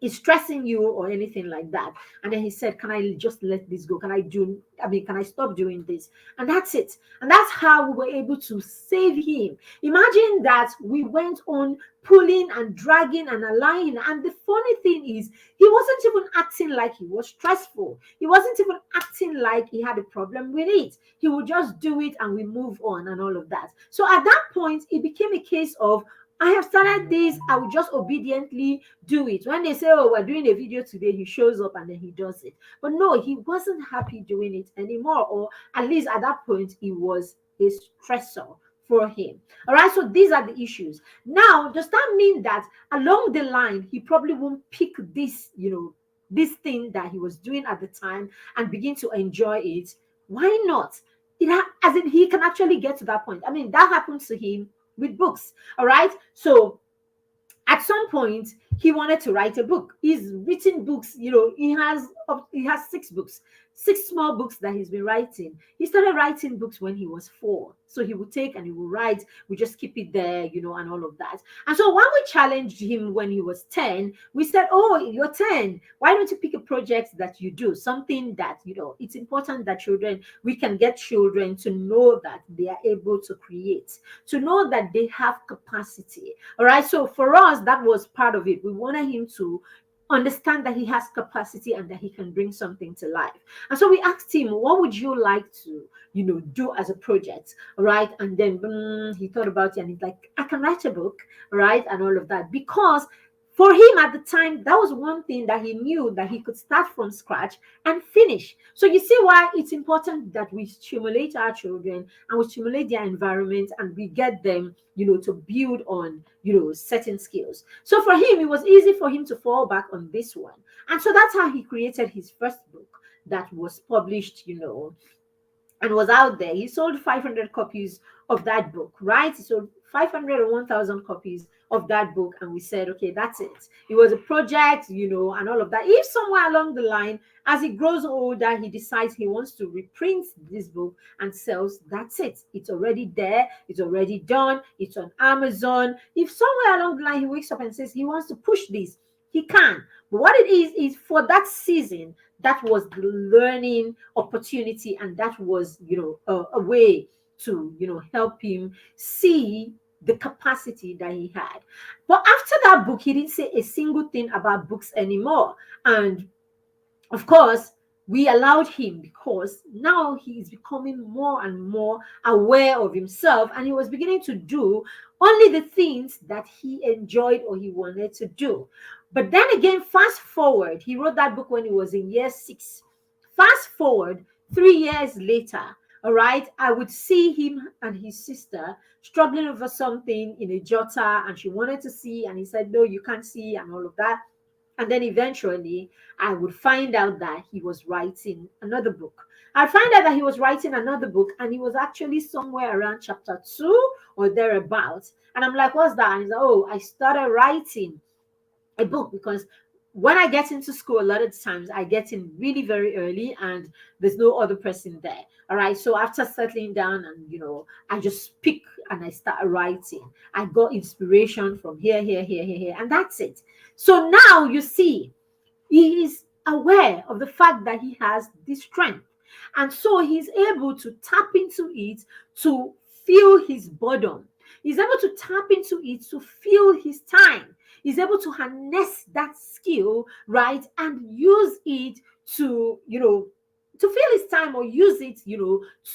is stressing you or anything like that. And then he said, can I just let this go? Can I stop doing this? And that's it. And that's how we were able to save him. Imagine that we went on pulling and dragging and allowing. And the funny thing is, he wasn't even acting like he was stressful. He wasn't even acting like he had a problem with it. He would just do it and we move on and all of that. So at that point, it became a case of, I have started this, I will just obediently do it. When they say, oh, we're doing a video today, he shows up and then he does it. But no, he wasn't happy doing it anymore, or at least at that point, it was a stressor for him. All right, so these are the issues. Now, does that mean that along the line, he probably won't pick this, this thing that he was doing at the time and begin to enjoy it? Why not? As in, he can actually get to that point. I mean, that happens to him with books. All right, so at some point he wanted to write a book. He's written books. He has 6 books, 6 small books that he's been writing. He started writing books when he was 4. So he would take and he would write. We just keep it there, and all of that. And so when we challenged him when he was 10, we said, oh, you're 10. Why don't you pick a project that you do? Something that, it's important that we can get children to know that they are able to create, to know that they have capacity. All right. So for us, that was part of it. We wanted him to understand that he has capacity and that he can bring something to life. And so we asked him, what would you like to, do as a project, right? And then he thought about it and he's like, I can write a book, right? And all of that. Because for him at the time, that was one thing that he knew that he could start from scratch and finish. So you see why it's important that we stimulate our children and we stimulate their environment and we get them, to build on, certain skills. So for him, it was easy for him to fall back on this one. And so that's how he created his first book that was published, and was out there. He sold 500 copies of that book, right? He sold 500 or 1,000 copies of that book. And we said, okay, that's it. It was a project, and all of that. If somewhere along the line, as he grows older, he decides he wants to reprint this book and sells, that's it. It's already there. It's already done. It's on Amazon. If somewhere along the line, he wakes up and says he wants to push this, he can. But what it is for that season, that was the learning opportunity, and that was, a way to, help him see the capacity that he had. But after that book, he didn't say a single thing about books anymore. And of course, we allowed him because now he is becoming more and more aware of himself, and he was beginning to do only the things that he enjoyed or he wanted to do. But then again, fast forward, he wrote that book when he was in year 6. Fast forward 3 years later, all right, I would see him and his sister struggling over something in a jotter, and she wanted to see, and he said, no, you can't see, and all of that. And then eventually, I would find out that he was writing another book. I'd find out that he was writing another book, and he was actually somewhere around chapter 2 or thereabouts. And I'm like, what's that? And he's like, oh, I started writing a book because when I get into school, a lot of times I get in really very early and there's no other person there. All right. So after settling down and, I just pick and I start writing. I got inspiration from here, here, here, here, here, and that's it. So now you see, he is aware of the fact that he has this strength. And so he's able to tap into it to fill his boredom. He's able to tap into it to fill his time. He's able to harness that skill, right, and use it to, to fill his time, or use it,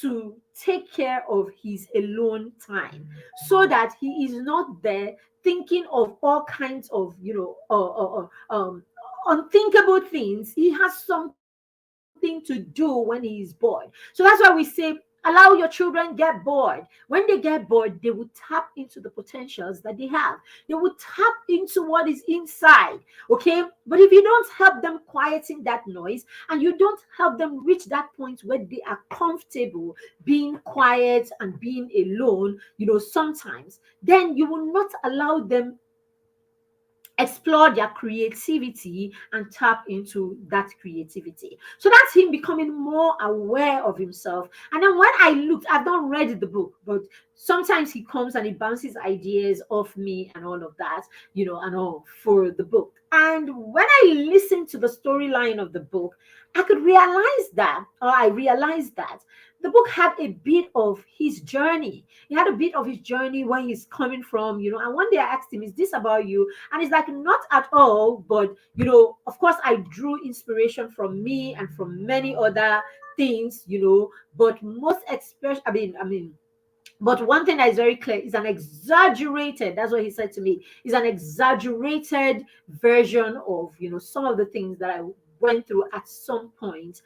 to take care of his alone time, so that he is not there thinking of all kinds of, unthinkable things. He has something to do when he is bored. So that's why we say, allow your children get bored. When they get bored, they will tap into the potentials that they have. They will tap into what is inside. Okay. But if you don't help them quieting that noise, and you don't help them reach that point where they are comfortable being quiet and being alone, sometimes, then you will not allow them explore their creativity and tap into that creativity. So that's him becoming more aware of himself. And then when I looked, I've not read the book, but sometimes he comes and he bounces ideas off me and all of that, and all for the book. And when I listened to the storyline of the book, I realized that the book had a bit of his journey. He had a bit of his journey, where he's coming from, and one day I asked him, is this about you? And he's like, not at all. But, of course, I drew inspiration from me and from many other things, but most especially, but one thing that is very clear is an exaggerated, that's what he said to me, is an exaggerated version of, some of the things that I went through at some point,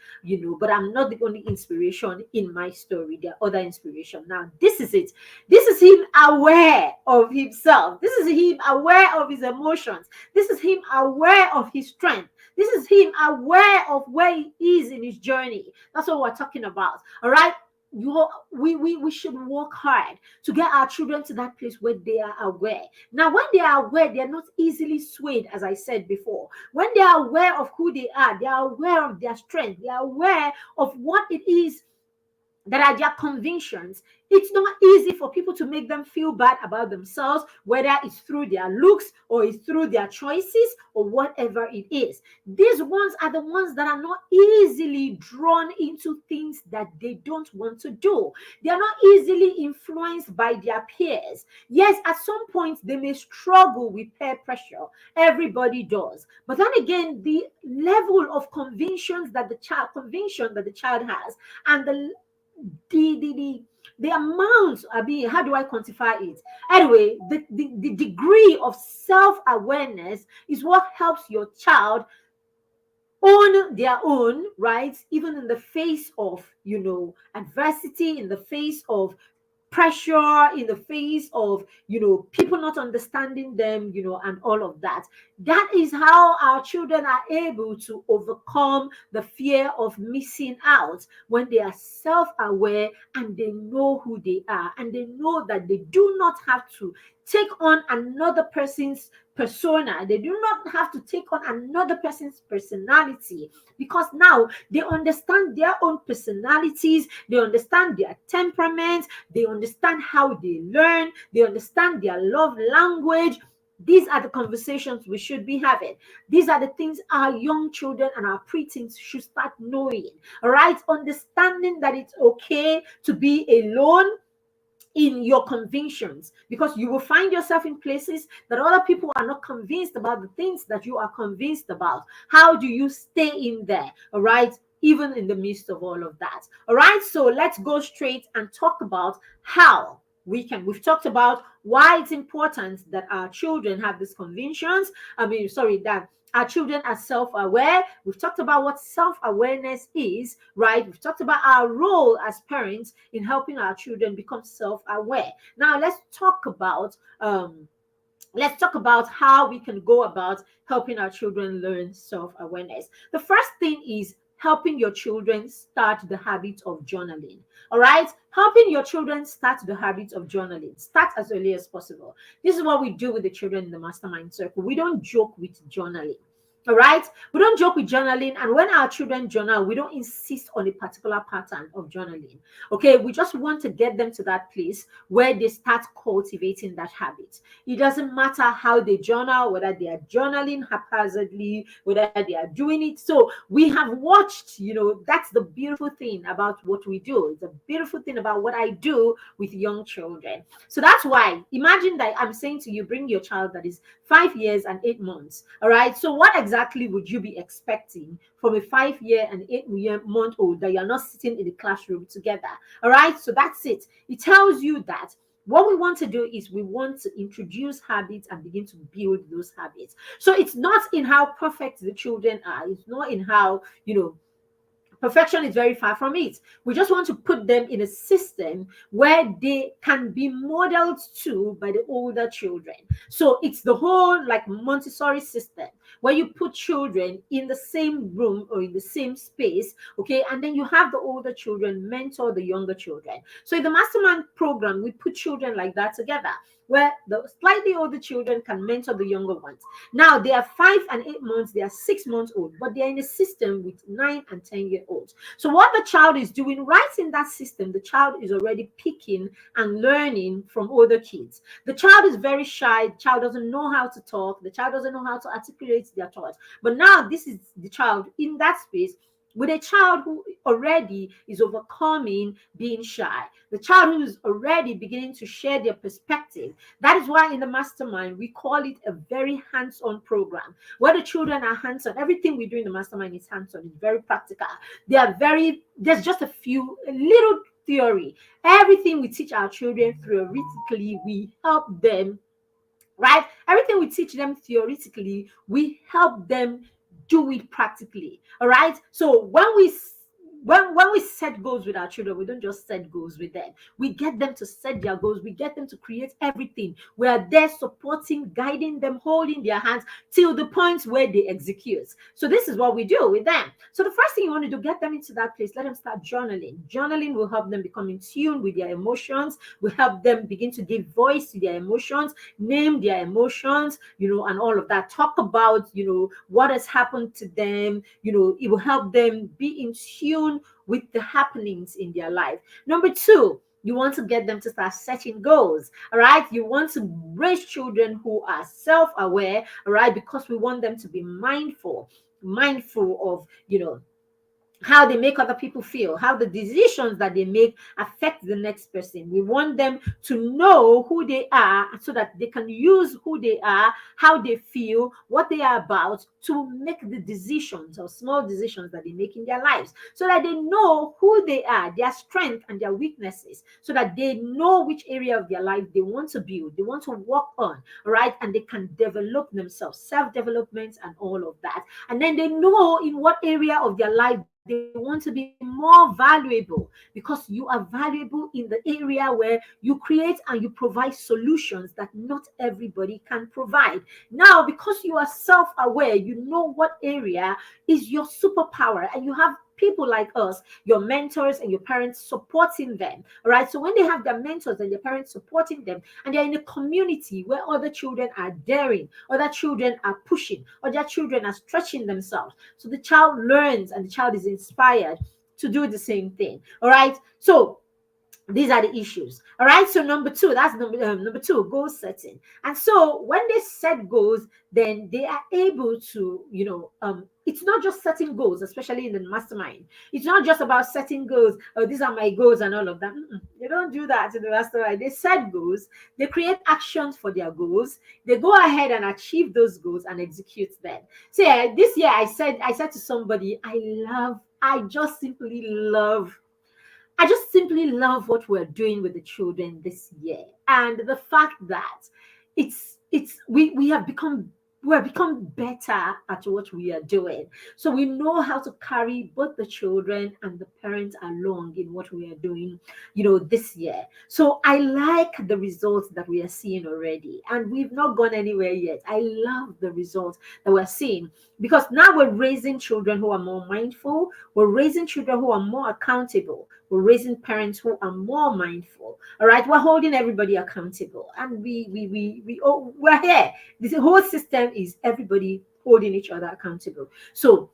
but I'm not the only inspiration in my story. There are other inspiration. Now, this is it. This is him aware of himself. This is him aware of his emotions. This is him aware of his strength. This is him aware of where he is in his journey. That's what we're talking about. All right. We should work hard to get our children to that place where they are aware. Now, when they are aware, they are not easily swayed, as I said before. When they are aware of who they are aware of their strength, they are aware of what it is that are their convictions. It's not easy for people to make them feel bad about themselves, whether it's through their looks or it's through their choices or whatever it is. These ones are the ones that are not easily drawn into things that they don't want to do. They are not easily influenced by their peers. Yes, at some point they may struggle with peer pressure. Everybody does. But then again, the level of conviction that the child has, and the amount, I mean, how do I quantify it? Anyway, the degree of self-awareness is what helps your child own their own rights, even in the face of, adversity, in the face of pressure, in the face of, people not understanding them, and all of that. That is how our children are able to overcome the fear of missing out, when they are self-aware and they know who they are, and they know that they do not have to take on another person's persona. They do not have to take on another person's personality, because now they understand their own personalities, they understand their temperaments, they understand how they learn, they understand their love language. These are the conversations we should be having. These are the things our young children and our preteens should start knowing. All right, understanding that it's okay to be alone in your convictions, because you will find yourself in places that other people are not convinced about the things that you are convinced about. How do you stay in there? All right, even in the midst of all of that. All right, so let's go straight and talk about how we've talked about why it's important that our children have these convictions. That our children are self-aware. We've talked about what self-awareness is, right? We've talked about our role as parents in helping our children become self-aware. Now let's talk about how we can go about helping our children learn self-awareness. The first thing is helping your children start the habit of journaling. All right, helping your children start the habit of journaling. Start as early as possible. This is what we do with the children in the mastermind circle. We don't joke with journaling. All right, we don't joke with journaling, and when our children journal, we don't insist on a particular pattern of journaling. Okay, we just want to get them to that place where they start cultivating that habit. It doesn't matter how they journal, whether they are journaling haphazardly, whether they are doing it. So we have watched, that's the beautiful thing about what we do. It's a beautiful thing about what I do with young children. So that's why, imagine that I'm saying to you, bring your child that is 5 years and 8 months. All right, so what exactly would you be expecting from a 5-year and 8-month old that you're not sitting in the classroom together? All right, so that's it. It tells you that what we want to do is we want to introduce habits and begin to build those habits. So it's not in how perfect the children are. It's not in how, perfection is very far from it. We just want to put them in a system where they can be modeled to by the older children. So it's the whole like Montessori system, where you put children in the same room or in the same space, okay, and then you have the older children mentor the younger children. So in the mastermind program, we put children like that together, where the slightly older children can mentor the younger ones. Now they are 5 and 8 months, they are 6 months old, but they are in a system with 9 and 10-year-olds. So what the child is doing right in that system, the child is already picking and learning from older kids. The child is very shy, the child doesn't know how to talk, the child doesn't know how to articulate their thoughts. But now this is the child in that space with a child who already is overcoming being shy, the child who is already beginning to share their perspective. That is why in the mastermind, we call it a very hands-on program, where the children are hands-on. Everything we do in the mastermind is hands-on. It's very practical. There's just a little theory. Everything we teach our children theoretically, we help them, right? Everything we teach them theoretically, we help them do it practically. All right, so when we set goals with our children, we don't just set goals with them. We get them to set their goals. We get them to create everything. We are there supporting, guiding them, holding their hands till the point where they execute. So this is what we do with them. So the first thing you want to do, get them into that place. Let them start journaling. Journaling will help them become in tune with their emotions. Will help them begin to give voice to their emotions, name their emotions, and all of that. Talk about, what has happened to them. It will help them be in tune tune with the happenings in their life. Number two, you want to get them to start setting goals. All right. You want to raise children who are self aware. All right. Because we want them to be mindful of, how they make other people feel, how the decisions that they make affect the next person. We want them to know who they are so that they can use who they are, how they feel, what they are about to make the decisions or small decisions that they make in their lives, so that they know who they are, their strengths and their weaknesses, so that they know which area of their life they want to build, they want to work on, right? And they can develop themselves, self-development and all of that. And then they know in what area of their life they want to be more valuable, because you are valuable in the area where you create and you provide solutions that not everybody can provide. Now, because you are self-aware, you know what area is your superpower, and you have people like us, your mentors and your parents, supporting them. All right. So when they have their mentors and their parents supporting them, and they're in a community where other children are daring, other children are pushing, other children are stretching themselves, so the child learns and the child is inspired to do the same thing. All right. So these are the issues. All right. So number two, that's number two, goal setting. And so when they set goals, then they are able to, it's not just setting goals, especially in the mastermind. It's not just about setting goals. Oh, these are my goals and all of that. They don't do that in the mastermind. They set goals. They create actions for their goals. They go ahead and achieve those goals and execute them. So yeah, this year I said to somebody, I just simply love what we're doing with the children this year, and the fact that we have become better at what we are doing. So we know how to carry both the children and the parents along in what we are doing, this year. So I like the results that we are seeing already, and we've not gone anywhere yet. I love the results that we're seeing, because now we're raising children who are more mindful. We're raising children who are more accountable. We're raising parents who are more mindful. All right, we're holding everybody accountable, and we're here. This whole system is everybody holding each other accountable. So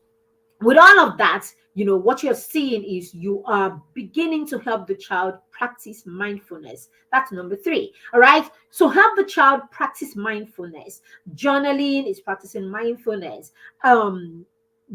with all of that, what you're seeing is you are beginning to help the child practice mindfulness. That's number three. All right. So help the child practice mindfulness. Journaling is practicing mindfulness.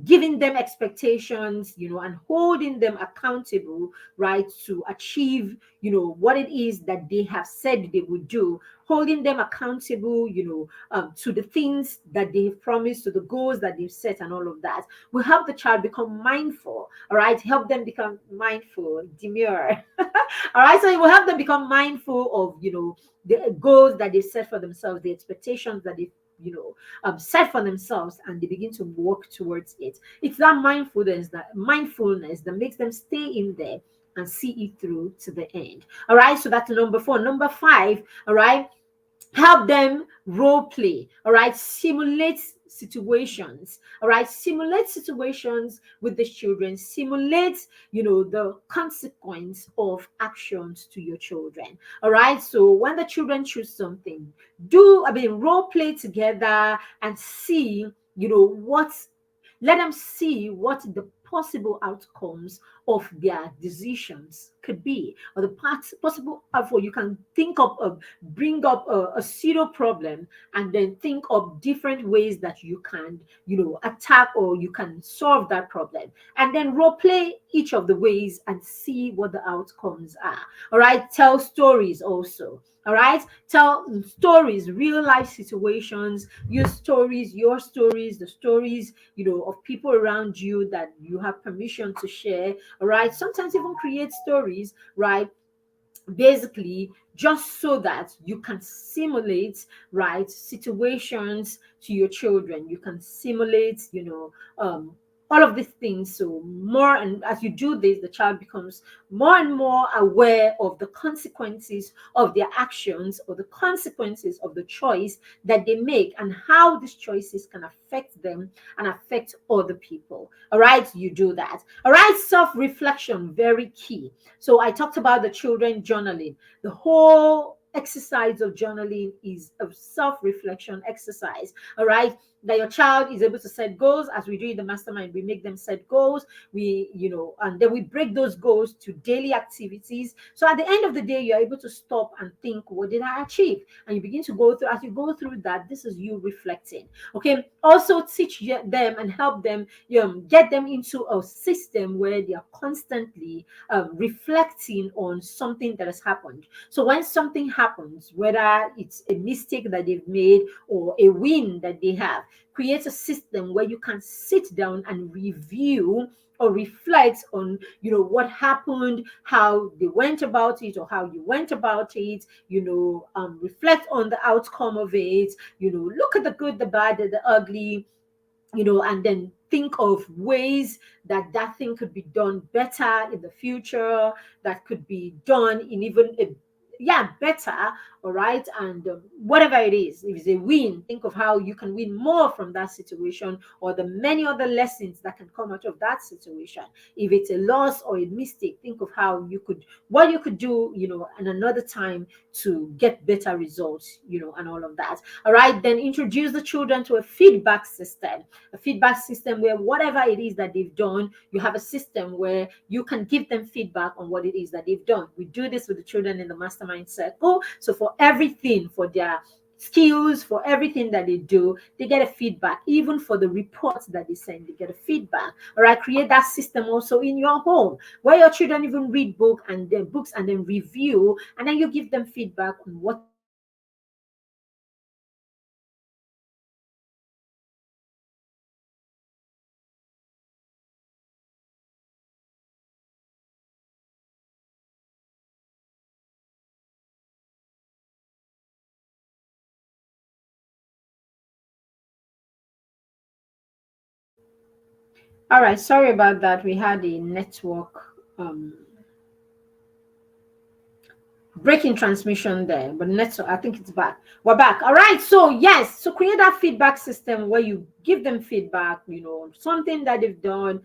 Giving them expectations, and holding them accountable, right, to achieve, what it is that they have said they would do, holding them accountable, to the things that they've promised, to the goals that they've set, and all of that will help the child become mindful. All right, help them become mindful, demure. All right, so it will help them become mindful of, the goals that they set for themselves, the expectations that they set for themselves, and they begin to work towards it. It's that mindfulness that makes them stay in there and see it through to the end. All right, so that's number four. Number five, all right, help them role play. All right, simulate situations. All right, simulate situations with the children. Simulate, the consequence of actions to your children. All right, so when the children choose something, role play together and see, what let them see what the possible outcomes of their decisions could be, or the possible outcome. You can bring up a pseudo problem, and then think of different ways that you can, attack, or you can solve that problem, and then role play each of the ways and see what the outcomes are. All right, tell stories also. All right, tell stories, real life situations. Use stories, your stories, the stories, of people around you that you have permission to share. All right, sometimes even create stories, right? Basically, just so that you can simulate, right, situations to your children. You can simulate, all of these things. So more, and as you do this, the child becomes more and more aware of the consequences of their actions, or the consequences of the choice that they make, and how these choices can affect them and affect other people. All right, you do that. All right, self-reflection, very key. So I talked about the children journaling. The whole exercise of journaling is a self-reflection exercise. All right, that your child is able to set goals. As we do in the mastermind, we make them set goals. We, and then we break those goals to daily activities. So at the end of the day, you're able to stop and think, what did I achieve? And you begin to go through, as you go through that, this is you reflecting. Okay. Also teach them and help them, get them into a system where they are constantly reflecting on something that has happened. So when something happens, whether it's a mistake that they've made or a win that they have, create a system where you can sit down and review or reflect on, what happened, how they went about it, or how you went about it, reflect on the outcome of it, look at the good, the bad, and the ugly, and then think of ways that that thing could be done better in the future, that could be done in even a better. All right. And whatever it is, if it's a win, think of how you can win more from that situation, or the many other lessons that can come out of that situation. If it's a loss or a mistake, think of how what you could do, in another time to get better results, and all of that. All right. Then introduce the children to a feedback system, where whatever it is that they've done, you have a system where you can give them feedback on what it is that they've done. We do this with the children in the mastermind circle. So for everything, for their skills, for everything that they do, they get a feedback. Even for the reports that they send, they get a feedback. All right, create that system also in your home, where your children even read books and then review, and then you give them feedback on what it is that they've done. So that way they can learn from what you have done, and then they can also improve themselves in the future. All right, sorry about that. We had a network breaking transmission there, but network, I think it's back. We're back. All right. So yes, so create that feedback system where you give them feedback, something that they've done,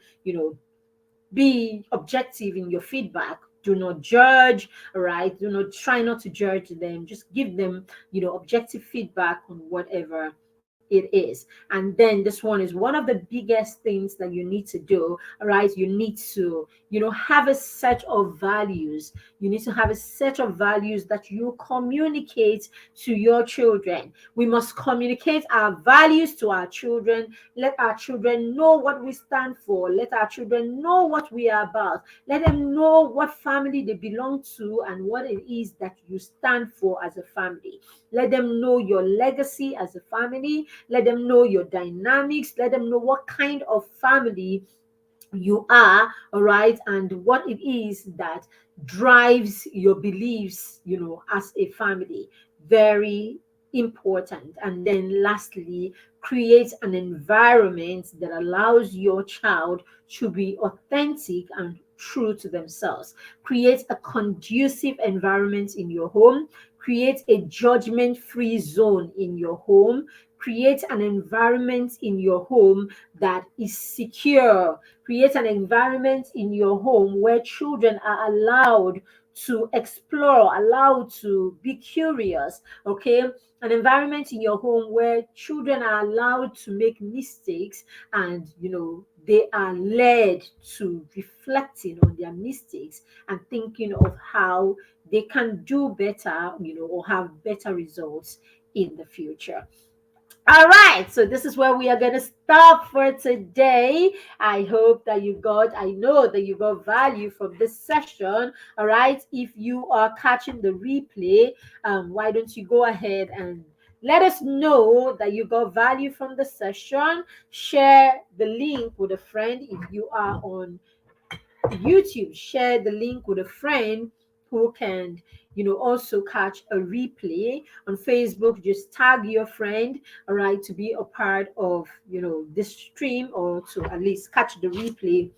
be objective in your feedback. Do not judge. All right. Do not try not to judge them. Just give them, objective feedback on whatever it is. And then this one is one of the biggest things that you need to do. All right. You need to, have a set of values. You need to have a set of values that you communicate to your children. We must communicate our values to our children. Let our children know what we stand for. Let our children know what we are about. Let them know what family they belong to and what it is that you stand for as a family. Let them know your legacy as a family. Let them know your dynamics. Let them know what kind of family you are, all right, and what it is that drives your beliefs, as a family. Very important. And then lastly, create an environment that allows your child to be authentic and true to themselves. Create a conducive environment in your home. Create a judgment free zone in your home. Create an environment in your home that is secure. Create an environment in your home where children are allowed to explore, allowed to be curious. Okay. An environment in your home where children are allowed to make mistakes, and they are led to reflecting on their mistakes and thinking of how they can do better, or have better results in the future. All right, so this is where we are going to stop for today. I know that you got value from this session. All right, if you are catching the replay, why don't you go ahead and let us know that you got value from the session? Share the link with a friend. If you are on YouTube, share the link with a friend who can, also catch a replay. On Facebook, just tag your friend, all right, to be a part of, this stream, or to at least catch the replay,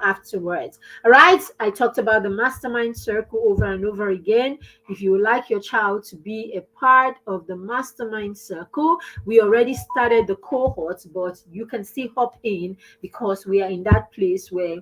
afterwards. All right. I talked about the mastermind circle over and over again. If you would like your child to be a part of the mastermind circle, we already started the cohort, but you can still hop in, because we are in that place where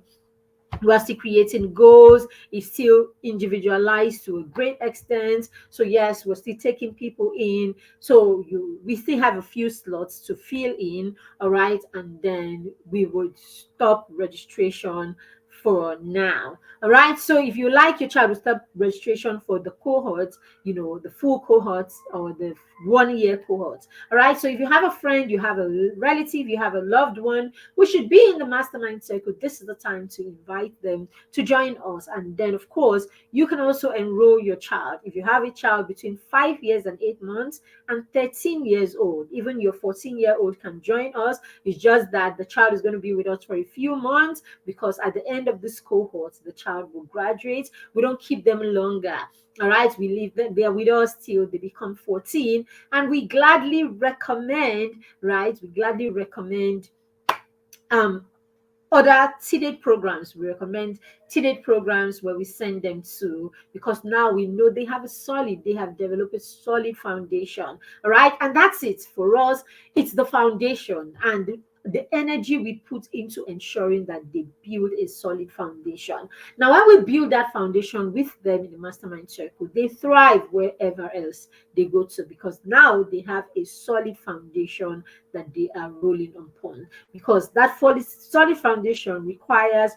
we're still creating goals. It's still individualized to a great extent. So yes, we're still taking people in. So we still have a few slots to fill in. All right, and then we would stop registration for now. All right, so if you like your child to start registration for the cohorts, the full cohorts or the 1 year cohorts. All right, so if you have a friend, you have a relative, you have a loved one who should be in the mastermind circle, this is the time to invite them to join us. And then, of course, you can also enroll your child. If you have a child between 5 years and 8 months and 13 years old, even your 14-year-old can join us. It's just that the child is going to be with us for a few months, because at the end of this cohort, the child will graduate. We don't keep them longer. All right, we leave them there with us till they become 14, and we gladly recommend, right? We gladly recommend um other TDATE programs. We recommend TDATE programs where we send them to, because now we know they have developed a solid foundation. All right, and that's it for us. It's the foundation and the energy we put into ensuring that they build a solid foundation. Now, when we build that foundation with them in the mastermind circle, they thrive wherever else they go to, because now they have a solid foundation that they are rolling upon. Because that solid foundation requires,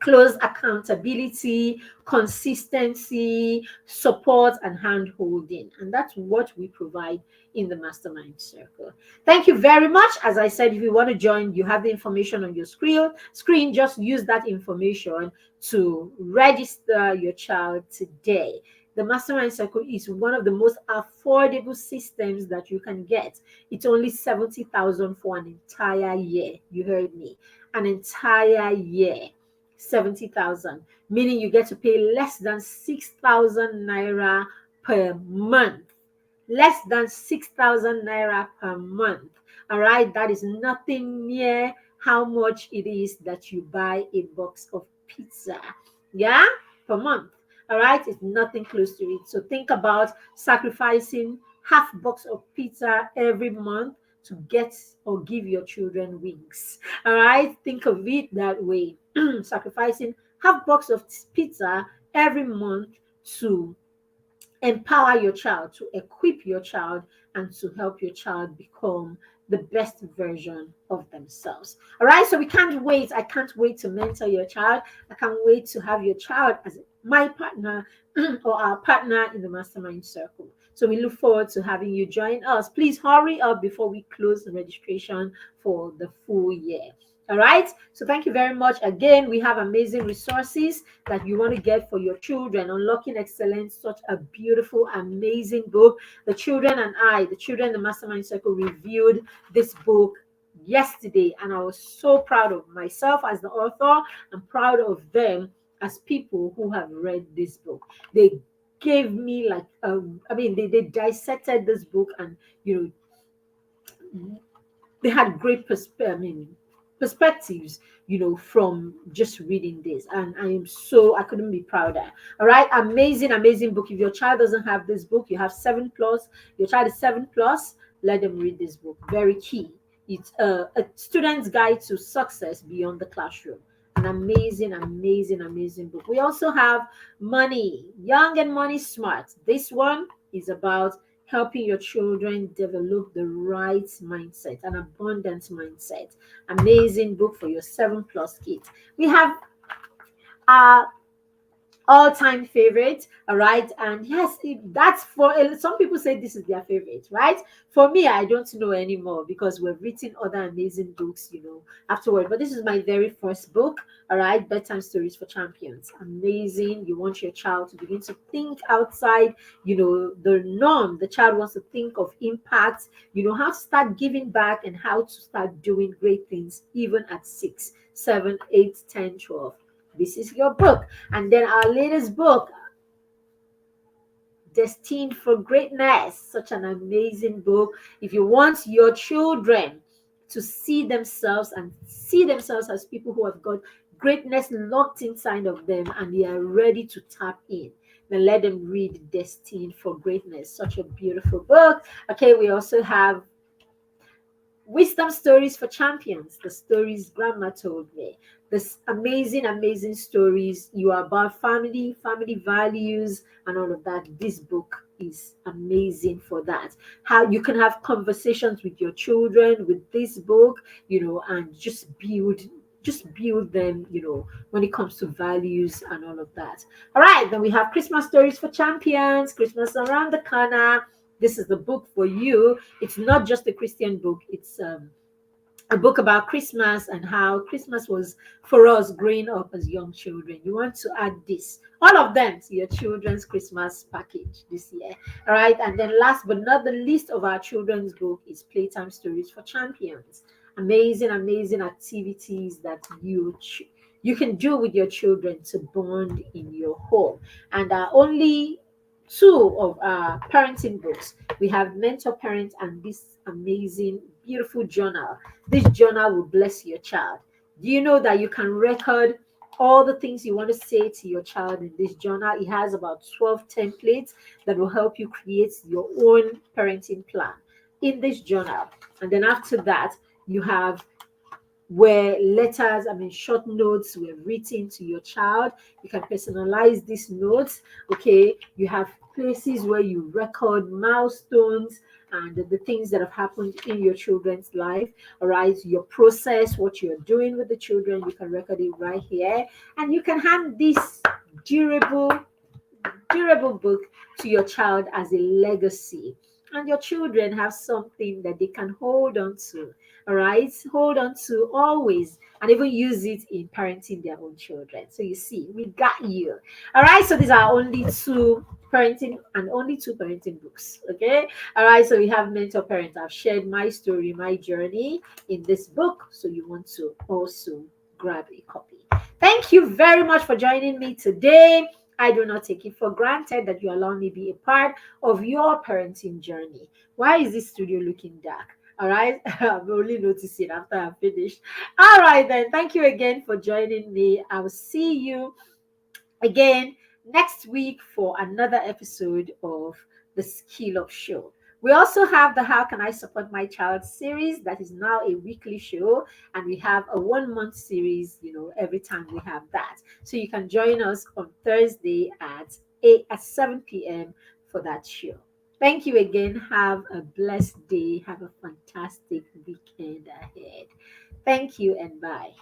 close accountability, consistency, support, and hand holding. And that's what we provide in the mastermind circle. Thank you very much. As I said, if you want to join, you have the information on your screen. Just use that information to register your child today. The mastermind circle is one of the most affordable systems that you can get. It's only 70,000 for an entire year. You heard me. An entire year. 70,000, meaning you get to pay less than 6,000 naira per month. Less than 6,000 naira per month. All right, that is nothing near how much it is that you buy a box of pizza. Yeah, per month. All right, it's nothing close to it. So think about sacrificing half box of pizza every month to get or give your children wings. All right, think of it that way. Sacrificing half box of pizza every month to empower your child, to equip your child, and to help your child become the best version of themselves. All right, so we can't wait. I can't wait to mentor your child. I can't wait to have your child as my partner or our partner in the mastermind circle. So we look forward to having you join us. Please hurry up before we close the registration for the full year. All right, so thank you very much. Again, we have amazing resources that you want to get for your children. Unlocking Excellence, such a beautiful, amazing book. The children in the Mastermind Circle, reviewed this book yesterday, and I was so proud of myself as the author. I'm proud of them as people who have read this book. They gave me they dissected this book, and they had great perspectives, from just reading this. And I couldn't be prouder. All right, amazing book. If your child doesn't have this book, you have 7+, your child is 7+, let them read this book. Very key. It's a student's guide to success beyond the classroom. An amazing book. We also have Money Young and Money Smart. This one is about helping your children develop the right mindset, an abundant mindset. Amazing book for your 7+ kids. We have our all-time favorite. All right, and yes, that's for some people say this is their favorite, right? For me, I don't know anymore, because we've written other amazing books, afterward. But this is my very first book. All right, Bedtime Stories for Champions. Amazing. You want your child to begin to think outside the norm. The child wants to think of impact, how to start giving back, and how to start doing great things even at 6, 7, 8, 10, 12. This is your book. And then our latest book, Destined for Greatness. Such an amazing book. If you want your children to see themselves as people who have got greatness locked inside of them, and they are ready to tap in, then let them read Destined for Greatness. Such a beautiful book. Okay, we also have Wisdom Stories for Champions, the stories Grandma told me. This amazing stories. You are about family values, and all of that. This book is amazing for that. How you can have conversations with your children with this book, and just build them, when it comes to values and all of that. All right, then we have Christmas stories for champions. Christmas around the corner. This is the book for you. It's not just a Christian book. It's a book about Christmas and how Christmas was for us growing up as young children. You want to add this, all of them, to your children's Christmas package this year. All right. And then last but not the least of our children's book is Playtime Stories for Champions. Amazing activities that you can do with your children to bond in your home. And only two of our parenting books. We have Mentor Parent and this amazing, beautiful journal. This journal will bless your child. Do you know that you can record all the things you want to say to your child in this journal? It has about 12 templates that will help you create your own parenting plan in this journal. And then after that, you have where letters, short notes were written to your child. You can personalize these notes. Okay, you have places where you record milestones and the things that have happened in your children's life. All right, your process, what you're doing with the children, you can record it right here, and you can hand this durable book to your child as a legacy. And your children have something that they can hold on to, all right? Hold on to always, and even use it in parenting their own children. So you see, we got you. All right, so these are only two parenting books. Okay, all right, so we have Mentor Parent. I've shared my story, my journey in this book. So you want to also grab a copy. Thank you very much for joining me today. I do not take it for granted that you allow me be a part of your parenting journey. Why is this studio looking dark? All right, I'm only noticing after I finished. All right, then. Thank you again for joining me. I will see you again next week for another episode of the Skillup Show. We also have the How Can I Support My Child series that is now a weekly show, and we have a 1 month series, every time we have that. So you can join us on Thursday at 7 p.m. for that show. Thank you again. Have a blessed day. Have a fantastic weekend ahead. Thank you and bye.